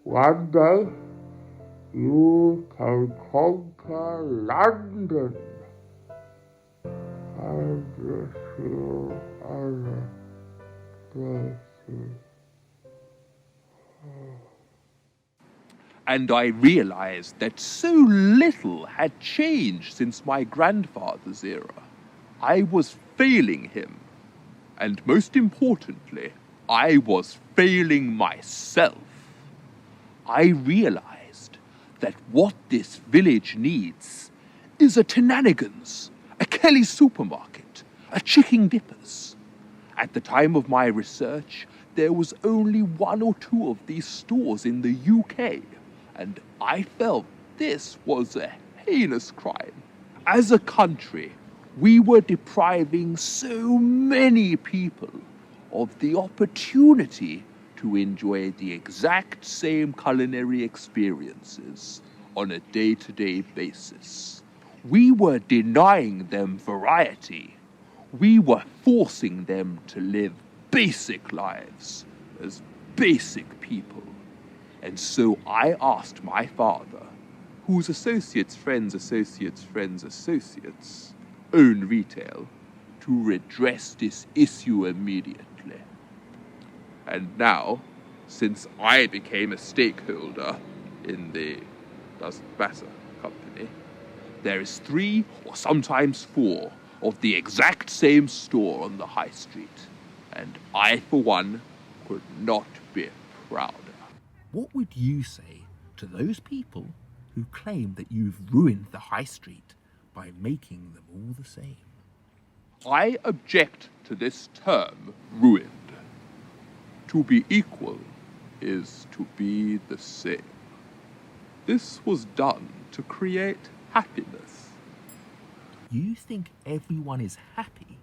one day, you can conquer London and a few other places. And I realized that so little had changed since my grandfather's era. I was failing him. And most importantly, I was failing myself. I realized that what this village needs is a Tenanigans, a Kelly's supermarket, a Chicken Dippers. At the time of my research, there was only 1 or 2 of these stores in the UK, and I felt this was a heinous crime. As a country, we were depriving so many people of the opportunity to enjoy the exact same culinary experiences on a day-to-day basis. We were denying them variety. We were forcing them to live basic lives as basic people. And so I asked my father, whose associates' friends' associates' friends' associates own retail, to redress this issue immediately. And now, since I became a stakeholder in the doesn't matter company, there is 3 or sometimes 4 of the exact same store on the high street. And I, for one, could not be prouder. What would you say to those people who claim that you've ruined the high street by making them all the same? I object to this term, ruined. To be equal is to be the same. This was done to create happiness. You think everyone is happy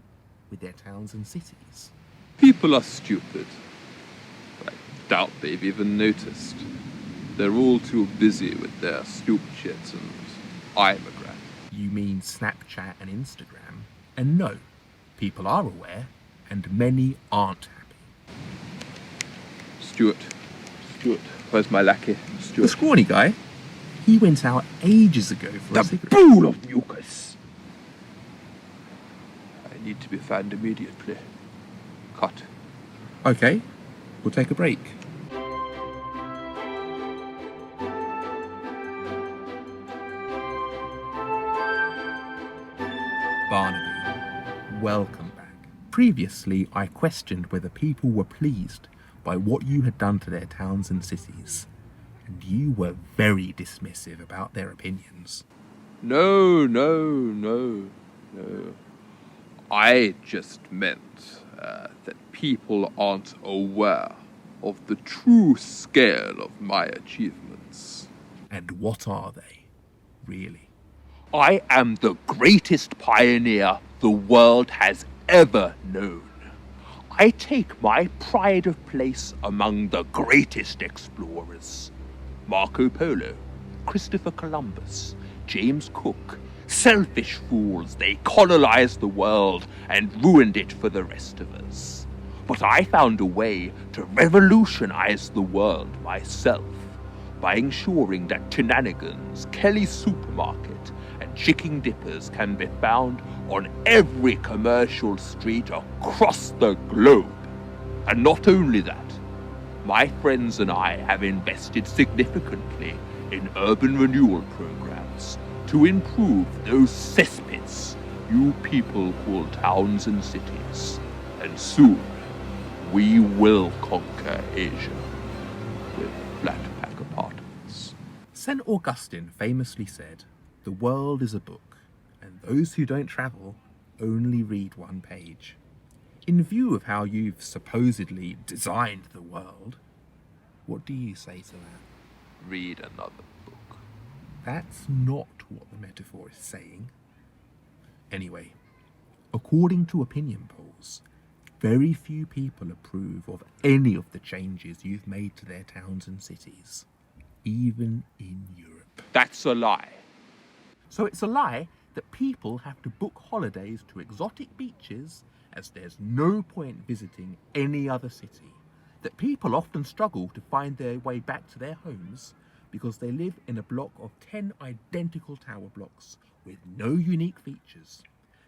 with their towns and cities? People are stupid. I doubt they've even noticed. They're all too busy with their Snapchat and Imagram. You mean Snapchat and Instagram? And no, people are aware, and many aren't happy. Stuart, where's my lackey? The Stuart. scrawny guy? He went out ages ago for a The cigarette. fool of mucus! I need to be found immediately. Cut. Okay, we'll take a break. Barnaby, welcome back. Previously, I questioned whether people were pleased by what you had done to their towns and cities, and you were very dismissive about their opinions. No. I just meant that people aren't aware of the true scale of my achievements. And what are they, really? I am the greatest pioneer the world has ever known. I take my pride of place among the greatest explorers. Marco Polo, Christopher Columbus, James Cook. Selfish fools, they colonized the world and ruined it for the rest of us. But I found a way to revolutionize the world myself by ensuring that Shenanigans, Kelly's Supermarket, and Chicken Dippers can be found on every commercial street across the globe. And not only that, my friends and I have invested significantly in urban renewal programs to improve those cesspits you people call towns and cities. And soon, we will conquer Asia with flat pack apartments. St. Augustine famously said, "The world is a book, and those who don't travel only read one page." In view of how you've supposedly designed the world, what do you say to that? Read another book. That's not what the metaphor is saying. Anyway, according to opinion polls, very few people approve of any of the changes you've made to their towns and cities, even in Europe. That's a lie. So it's a lie that people have to book holidays to exotic beaches as there's no point visiting any other city. That people often struggle to find their way back to their homes because they live in a block of 10 identical tower blocks with no unique features.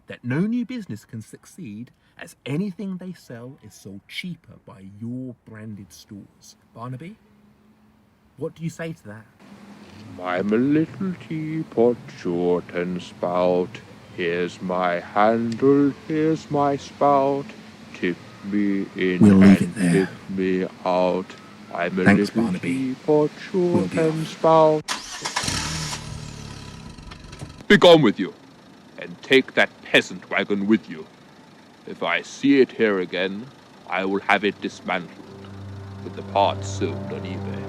That no new business can succeed as anything they sell is sold cheaper by your branded stores. Barnaby, what do you say to that? I'm a little teapot, short and spout. Here's my handle, here's my spout. Tip me in We'll leave and it there. tip me out. I'm a Thanks, little Barnaby. teapot, We'll short be and off. spout. Be gone with you, and take that peasant wagon with you. If I see it here again, I will have it dismantled, with the parts sold on eBay.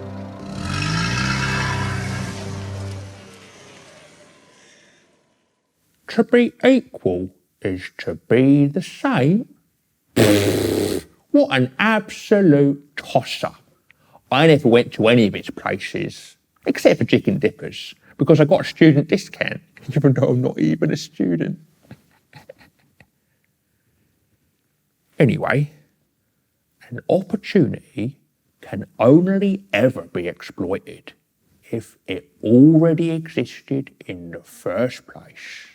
To be equal is to be the same. What an absolute tosser. I never went to any of its places, except for Chicken Dippers, because I got a student discount, even though I'm not even a student. Anyway, an opportunity can only ever be exploited if it already existed in the first place.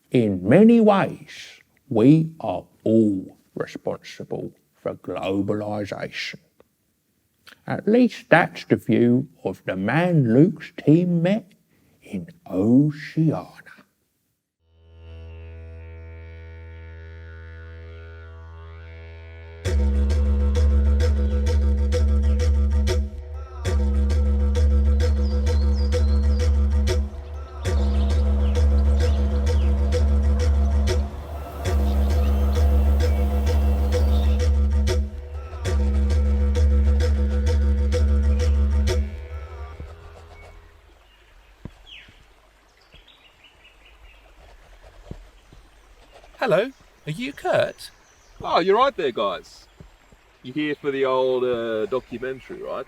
In many ways, we are all responsible for globalisation. At least that's the view of the man Luke's team met in Oceania. Hello, Are you Kurt? Oh, you're right there, guys. You here for the old documentary, right?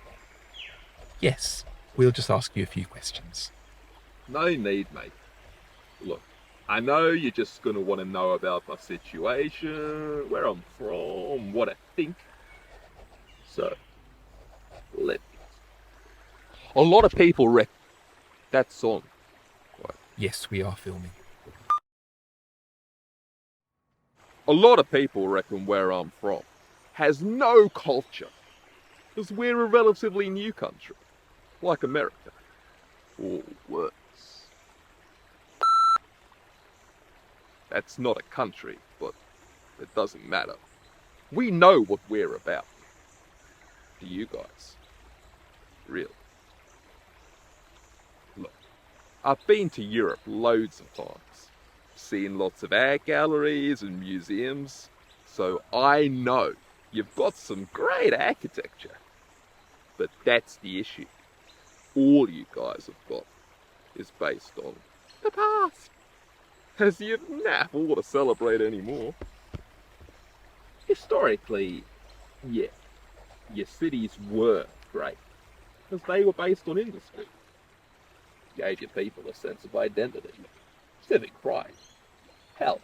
Yes. We'll just ask you a few questions. No need, mate. Look, I know you're just gonna want to know about my situation, where I'm from, what I think. So, let me. A lot of people reckon that's on. Yes, we are filming. A lot of people reckon where I'm from has no culture, because we're a relatively new country, like America, or worse. That's not a country, but it doesn't matter. We know what we're about. Do you guys? Really? Look, I've been to Europe loads of times, seen lots of art galleries and museums, so I know you've got some great architecture. But that's the issue. All you guys have got is based on the past, as you've naffle to celebrate anymore. Historically, yeah, your cities were great, because they were based on industry. Gave your people a sense of identity, civic pride. Hell,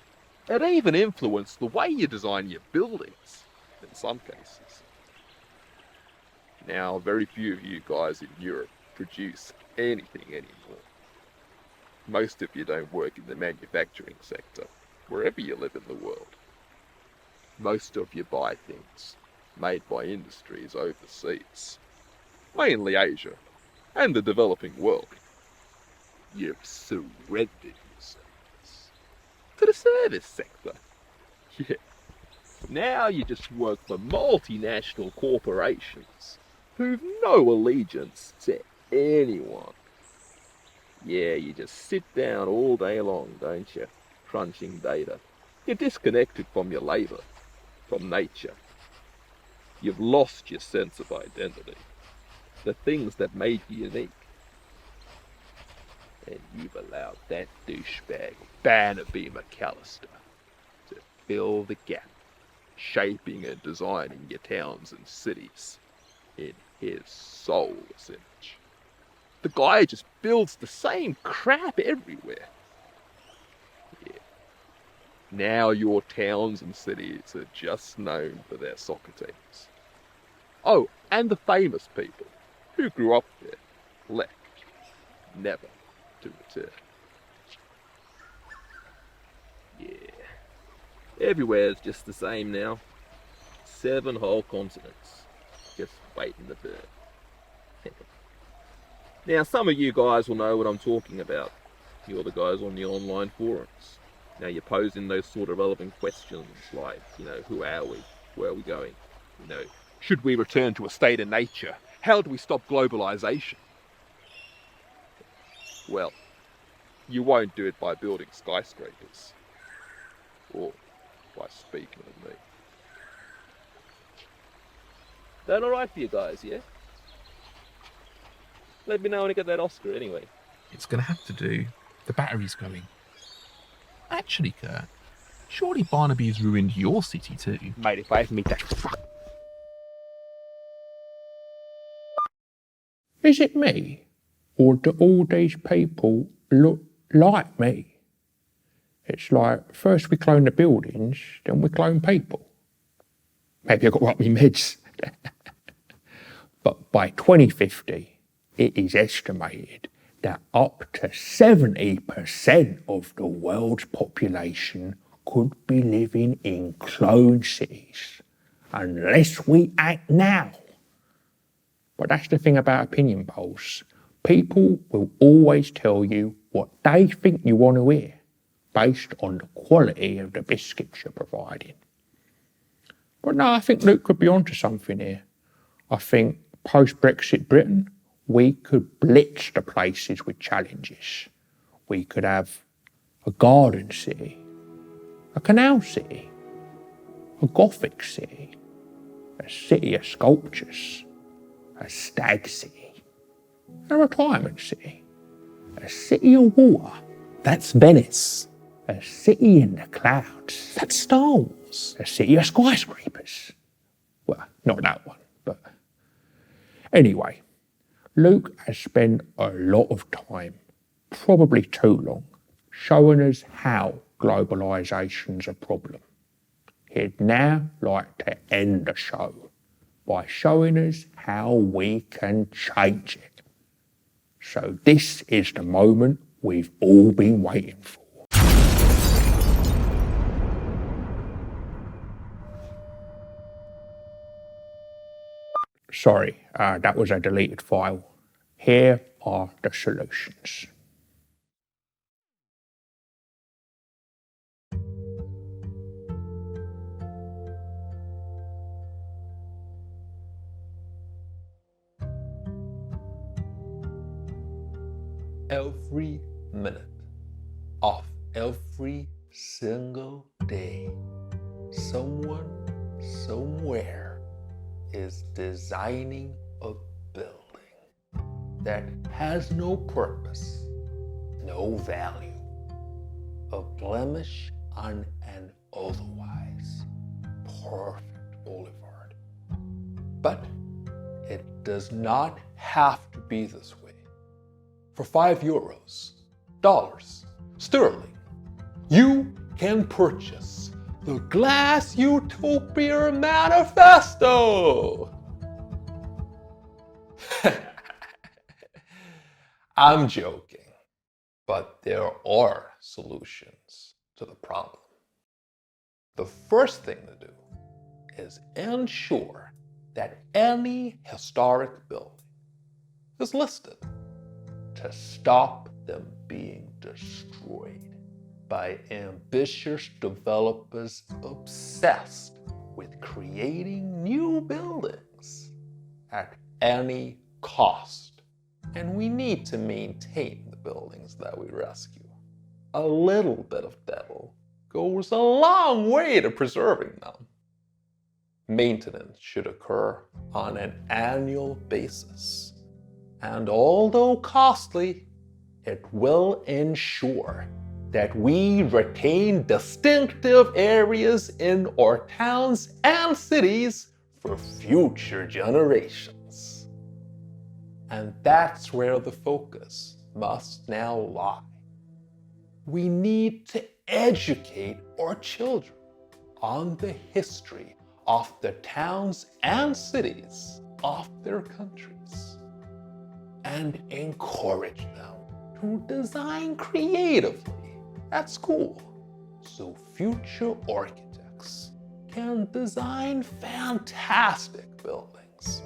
it even influenced the way you design your buildings, in some cases. Now, very few of you guys in Europe produce anything anymore. Most of you don't work in the manufacturing sector, wherever you live in the world. Most of you buy things made by industries overseas, mainly Asia and the developing world. You've surrendered yourselves to the service sector. Yeah. Now you just work for multinational corporations who've no allegiance to anyone. Yeah, you just sit down all day long, don't you? Crunching data. You're disconnected from your labour, from nature. You've lost your sense of identity, the things that made you unique. And you've allowed that douchebag Barnaby McAllister to fill the gap, shaping and designing your towns and cities in his soulless image. The guy just builds the same crap everywhere. Yeah. Now your towns and cities are just known for their soccer teams. Oh, and the famous people who grew up there left, never to return. Yeah. Everywhere's just the same now. 7 whole continents, just waiting to burn. Now, some of you guys will know what I'm talking about. You're the guys on the online forums. Now, you're posing those sort of relevant questions like, who are we? Where are we going? Should we return to a state of nature? How do we stop globalisation? Well, you won't do it by building skyscrapers. Or by speaking of me. That alright for you guys, yeah? Let me know when I get that Oscar anyway. It's going to have to do. The battery's going. Actually, Kurt, surely Barnaby's ruined your city too. Mate, if I ever meet that fuck. Is it me? Or do all these people look like me? It's like, first we clone the buildings, then we clone people. Maybe I've got to up my meds. But by 2050, it is estimated that up to 70% of the world's population could be living in cloned cities, unless we act now. But that's the thing about opinion polls. People will always tell you what they think you want to hear, based on the quality of the biscuits you're providing. But no, I think Luke could be onto something here. I think post-Brexit Britain, we could blitz the places with challenges. We could have a garden city, a canal city, a Gothic city, a city of sculptures, a stag city, a retirement city, a city of water. That's Venice. A city in the clouds. That's Star Wars. A city of skyscrapers. Well, not that one, but... Anyway, Luke has spent a lot of time, probably too long, showing us how globalisation's a problem. He'd now like to end the show by showing us how we can change it. So this is the moment we've all been waiting for. Sorry, that was a deleted file. Here are the solutions. Every minute of every single day, someone somewhere is designing a building that has no purpose, no value, a blemish on an otherwise perfect boulevard. But it does not have to be this way. For €5, dollars, sterling, you can purchase the Glass Utopia Manifesto. I'm joking, but there are solutions to the problem. The first thing to do is ensure that any historic building is listed to stop them being destroyed by ambitious developers obsessed with creating new buildings at any cost. And we need to maintain the buildings that we rescue. A little bit of devil goes a long way to preserving them. Maintenance should occur on an annual basis. And although costly, it will ensure that we retain distinctive areas in our towns and cities for future generations. And that's where the focus must now lie. We need to educate our children on the history of the towns and cities of their countries, and encourage them to design creatively at school so future architects can design fantastic buildings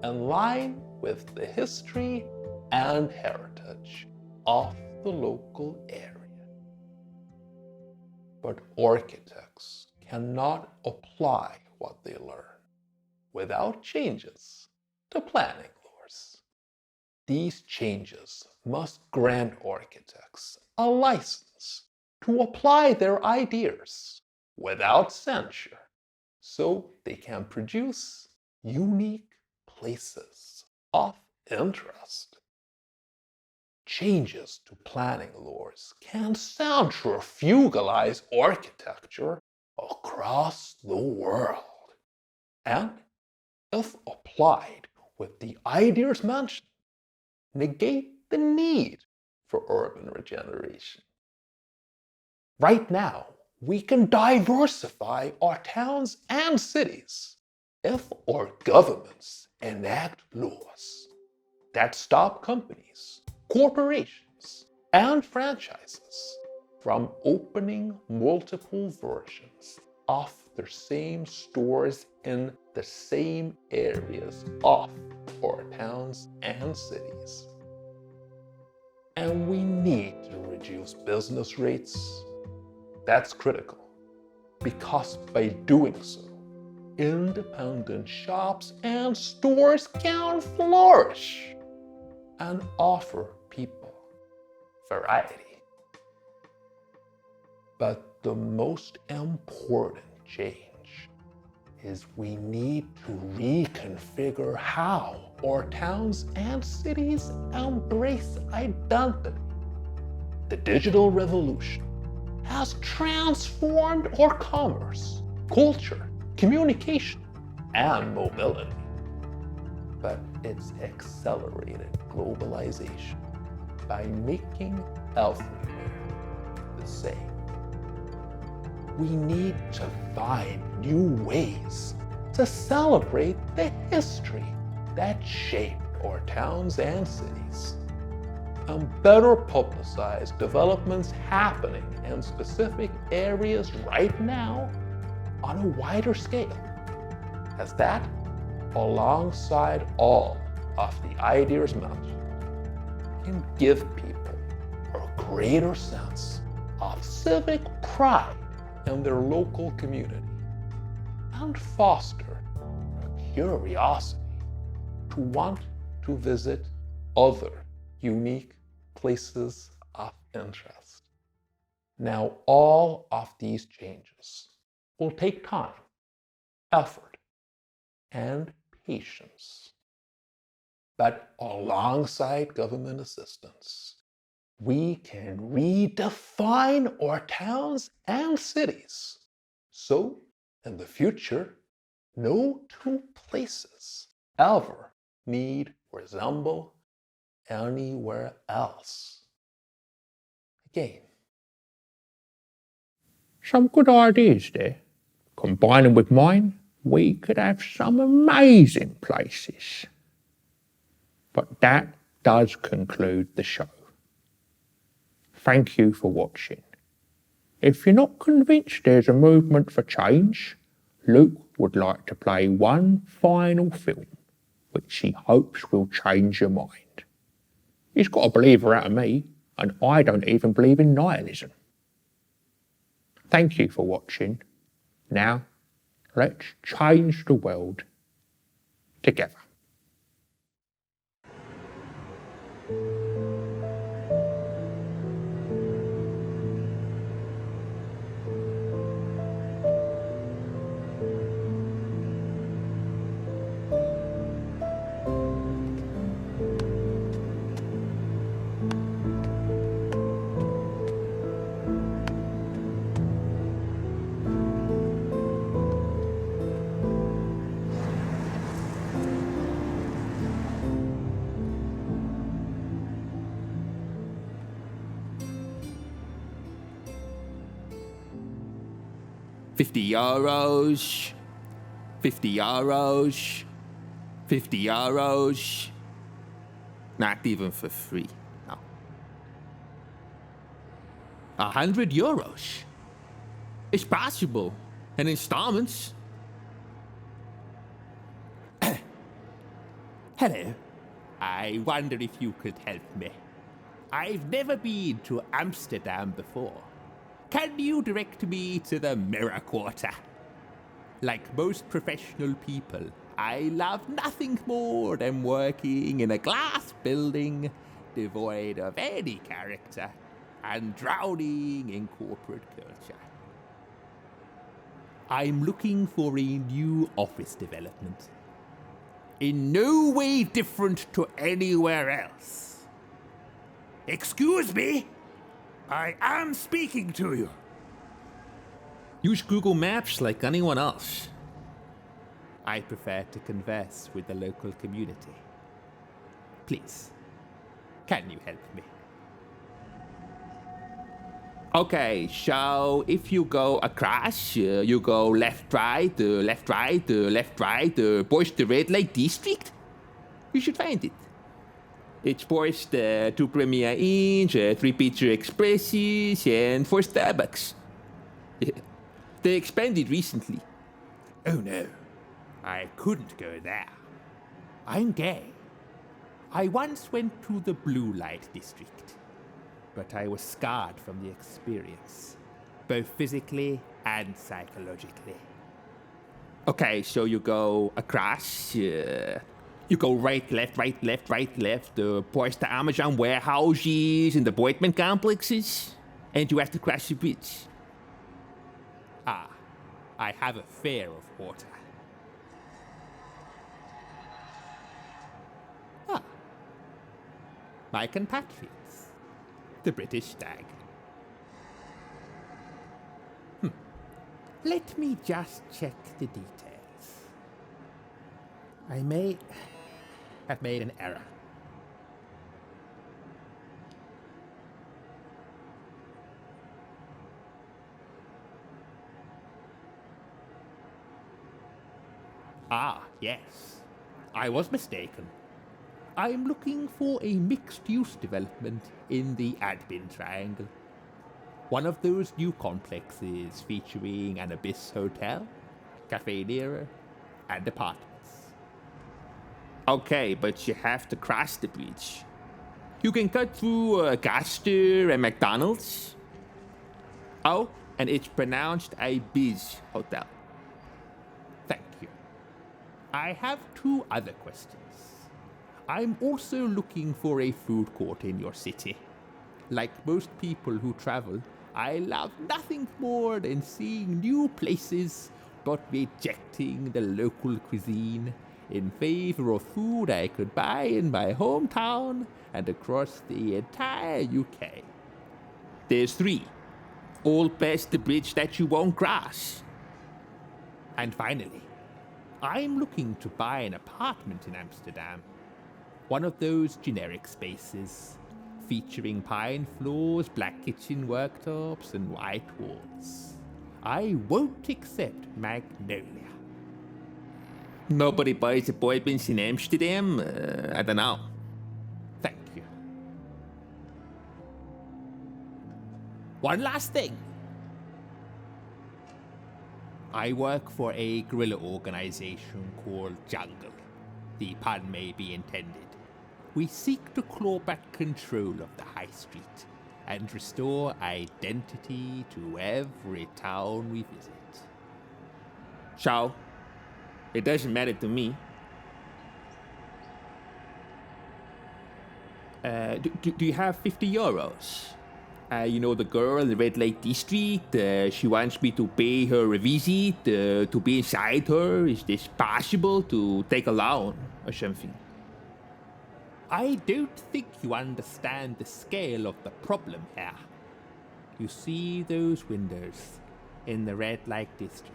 in line with the history and heritage of the local area. But architects cannot apply what they learn without changes to planning laws. These changes must grant architects a license to apply their ideas without censure so they can produce unique places of interest. Changes to planning laws can centrifugalize architecture across the world. And if applied with the ideas mentioned, negate the need for urban regeneration. Right now, we can diversify our towns and cities if our governments enact laws that stop companies, corporations, and franchises from opening multiple versions of their same stores in the same areas of our towns and cities. And we need to reduce business rates. That's critical, because by doing so, independent shops and stores can flourish and offer people variety. But the most important change is we need to reconfigure how our towns and cities embrace identity. The digital revolution has transformed our commerce, culture, communication, and mobility. But it's accelerated globalization by making everywhere the same. We need to find new ways to celebrate the history that shaped our towns and cities, and better publicize developments happening in specific areas right now on a wider scale, as that, alongside all of the ideas mentioned, can give people a greater sense of civic pride in their local community and foster a curiosity to want to visit other unique places of interest. Now, all of these changes will take time, effort, and patience. But alongside government assistance, we can redefine our towns and cities. So, in the future, no two places ever need resemble anywhere else. Again, Some good ideas there. Combine them with mine, we could have some amazing places. But that does conclude the show. Thank you for watching. If you're not convinced there's a movement for change, Luke would like to play one final film, which he hopes will change your mind. He's got a believer out of me, and I don't even believe in nihilism. Thank you for watching. Now, let's change the world together. €50, €50, €50. Not even for free, no. €100. It's possible, in installments. Hello. I wonder if you could help me. I've never been to Amsterdam before. Can you direct me to the Mirror Quarter? Like most professional people, I love nothing more than working in a glass building devoid of any character and drowning in corporate culture. I'm looking for a new office development. In no way different to anywhere else. Excuse me? I am speaking to you. Use Google Maps like anyone else. I prefer to converse with the local community. Please, can you help me? Okay, so if you go across, you go left, right, left, right, left, right, towards the red light district, you should find it. It's forced 2 Premier Inns, 3 Pizza Expresses, and 4 Starbucks. They expanded recently. Oh no, I couldn't go there. I'm gay. I once went to the blue light district, but I was scarred from the experience, both physically and psychologically. Okay, so you go across, you go right, left, right, left, right, left, past the Amazon warehouses and the apartment complexes, and you have to cross the bridge. Ah, I have a fear of water. Ah, my compatriots, the British stag. Let me just check the details. I may have made an error. Ah, yes. I was mistaken. I'm looking for a mixed-use development in the admin triangle. One of those new complexes featuring an Abyss Hotel, Cafe Nero, and apartments. Okay, but you have to cross the bridge. You can cut through Gaster and McDonald's. Oh, and it's pronounced a Biz Hotel. Thank you. I have two other questions. I'm also looking for a food court in your city. Like most people who travel, I love nothing more than seeing new places but rejecting the local cuisine in favor of food I could buy in my hometown and across the entire UK. There's three, all past the bridge that you won't cross. And finally, I'm looking to buy an apartment in Amsterdam. One of those generic spaces, featuring pine floors, black kitchen worktops, and white walls. I won't accept Magnolia. Nobody buys apartments in Amsterdam? I don't know. Thank you. One last thing. I work for a guerrilla organization called Jungle. The pun may be intended. We seek to claw back control of the high street and restore identity to every town we visit. So, it doesn't matter to me. Do you have 50 euros? You know the girl in the Red Lake District? She wants me to pay her a visit, to be inside her. Is this possible to take a loan or something? I don't think you understand the scale of the problem here. You see those windows in the Red Lake District?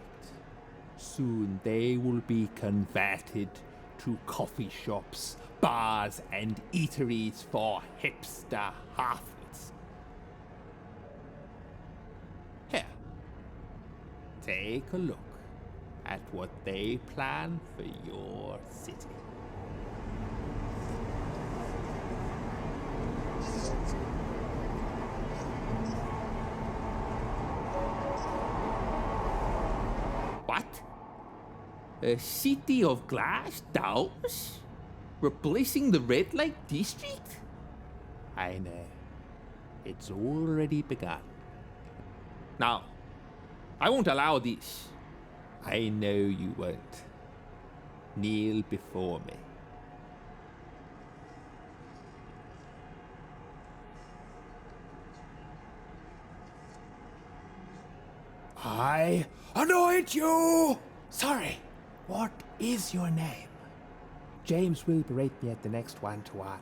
Soon they will be converted to coffee shops, bars, and eateries for hipster halfwits. Here, take a look at what they plan for your city. What? A city of glass domes? Replacing the Red Lake District? I know. It's already begun. Now, I won't allow this. I know you won't. Kneel before me. I anoint you! Sorry, what is your name? James will berate me at the next one-to-one.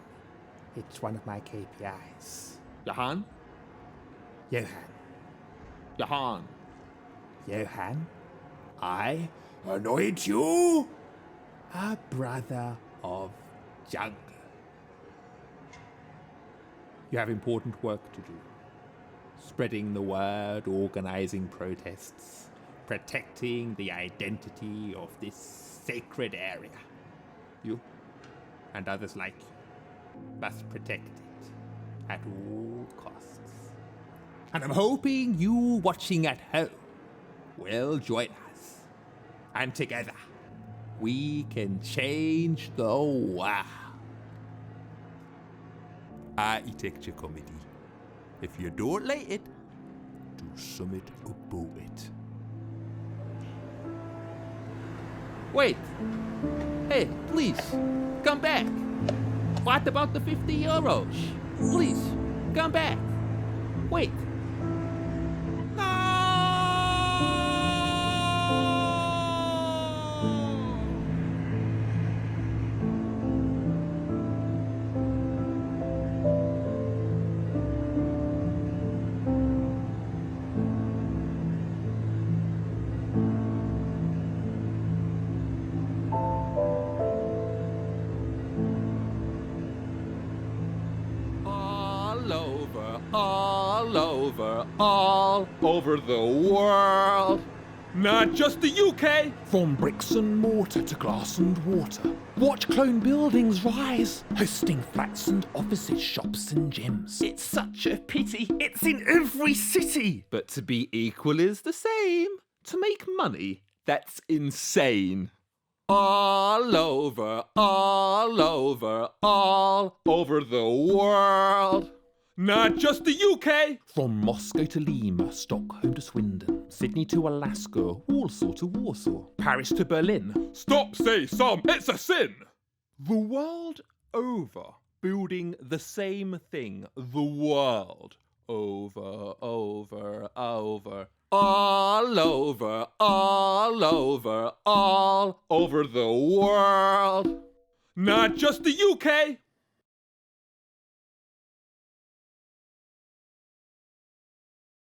It's one of my KPIs. Johan? Johan. Johan. Johan? I anoint you a brother of jungle. You have important work to do. Spreading the word, organizing protests, protecting the identity of this sacred area. You and others like you must protect it at all costs. And I'm hoping you watching at home will join us. And together, we can change the world. Architecture comedy. If you don't like it, do something about it. Wait! Hey, please, come back! What about the 50 euros? Please, come back! Wait! all over the world. Not just the UK. From bricks and mortar to glass and water, watch clone buildings rise, hosting flats and offices, shops and gyms. It's such a pity it's in every city. But to be equal is the same. To make money, that's insane. All over the world. Not just the UK. From Moscow to Lima, Stockholm to Swindon, Sydney to Alaska, Warsaw to Warsaw, Paris to Berlin. Stop, say some, it's a sin. The world over, building the same thing. The world over. All over the world. Not just the UK.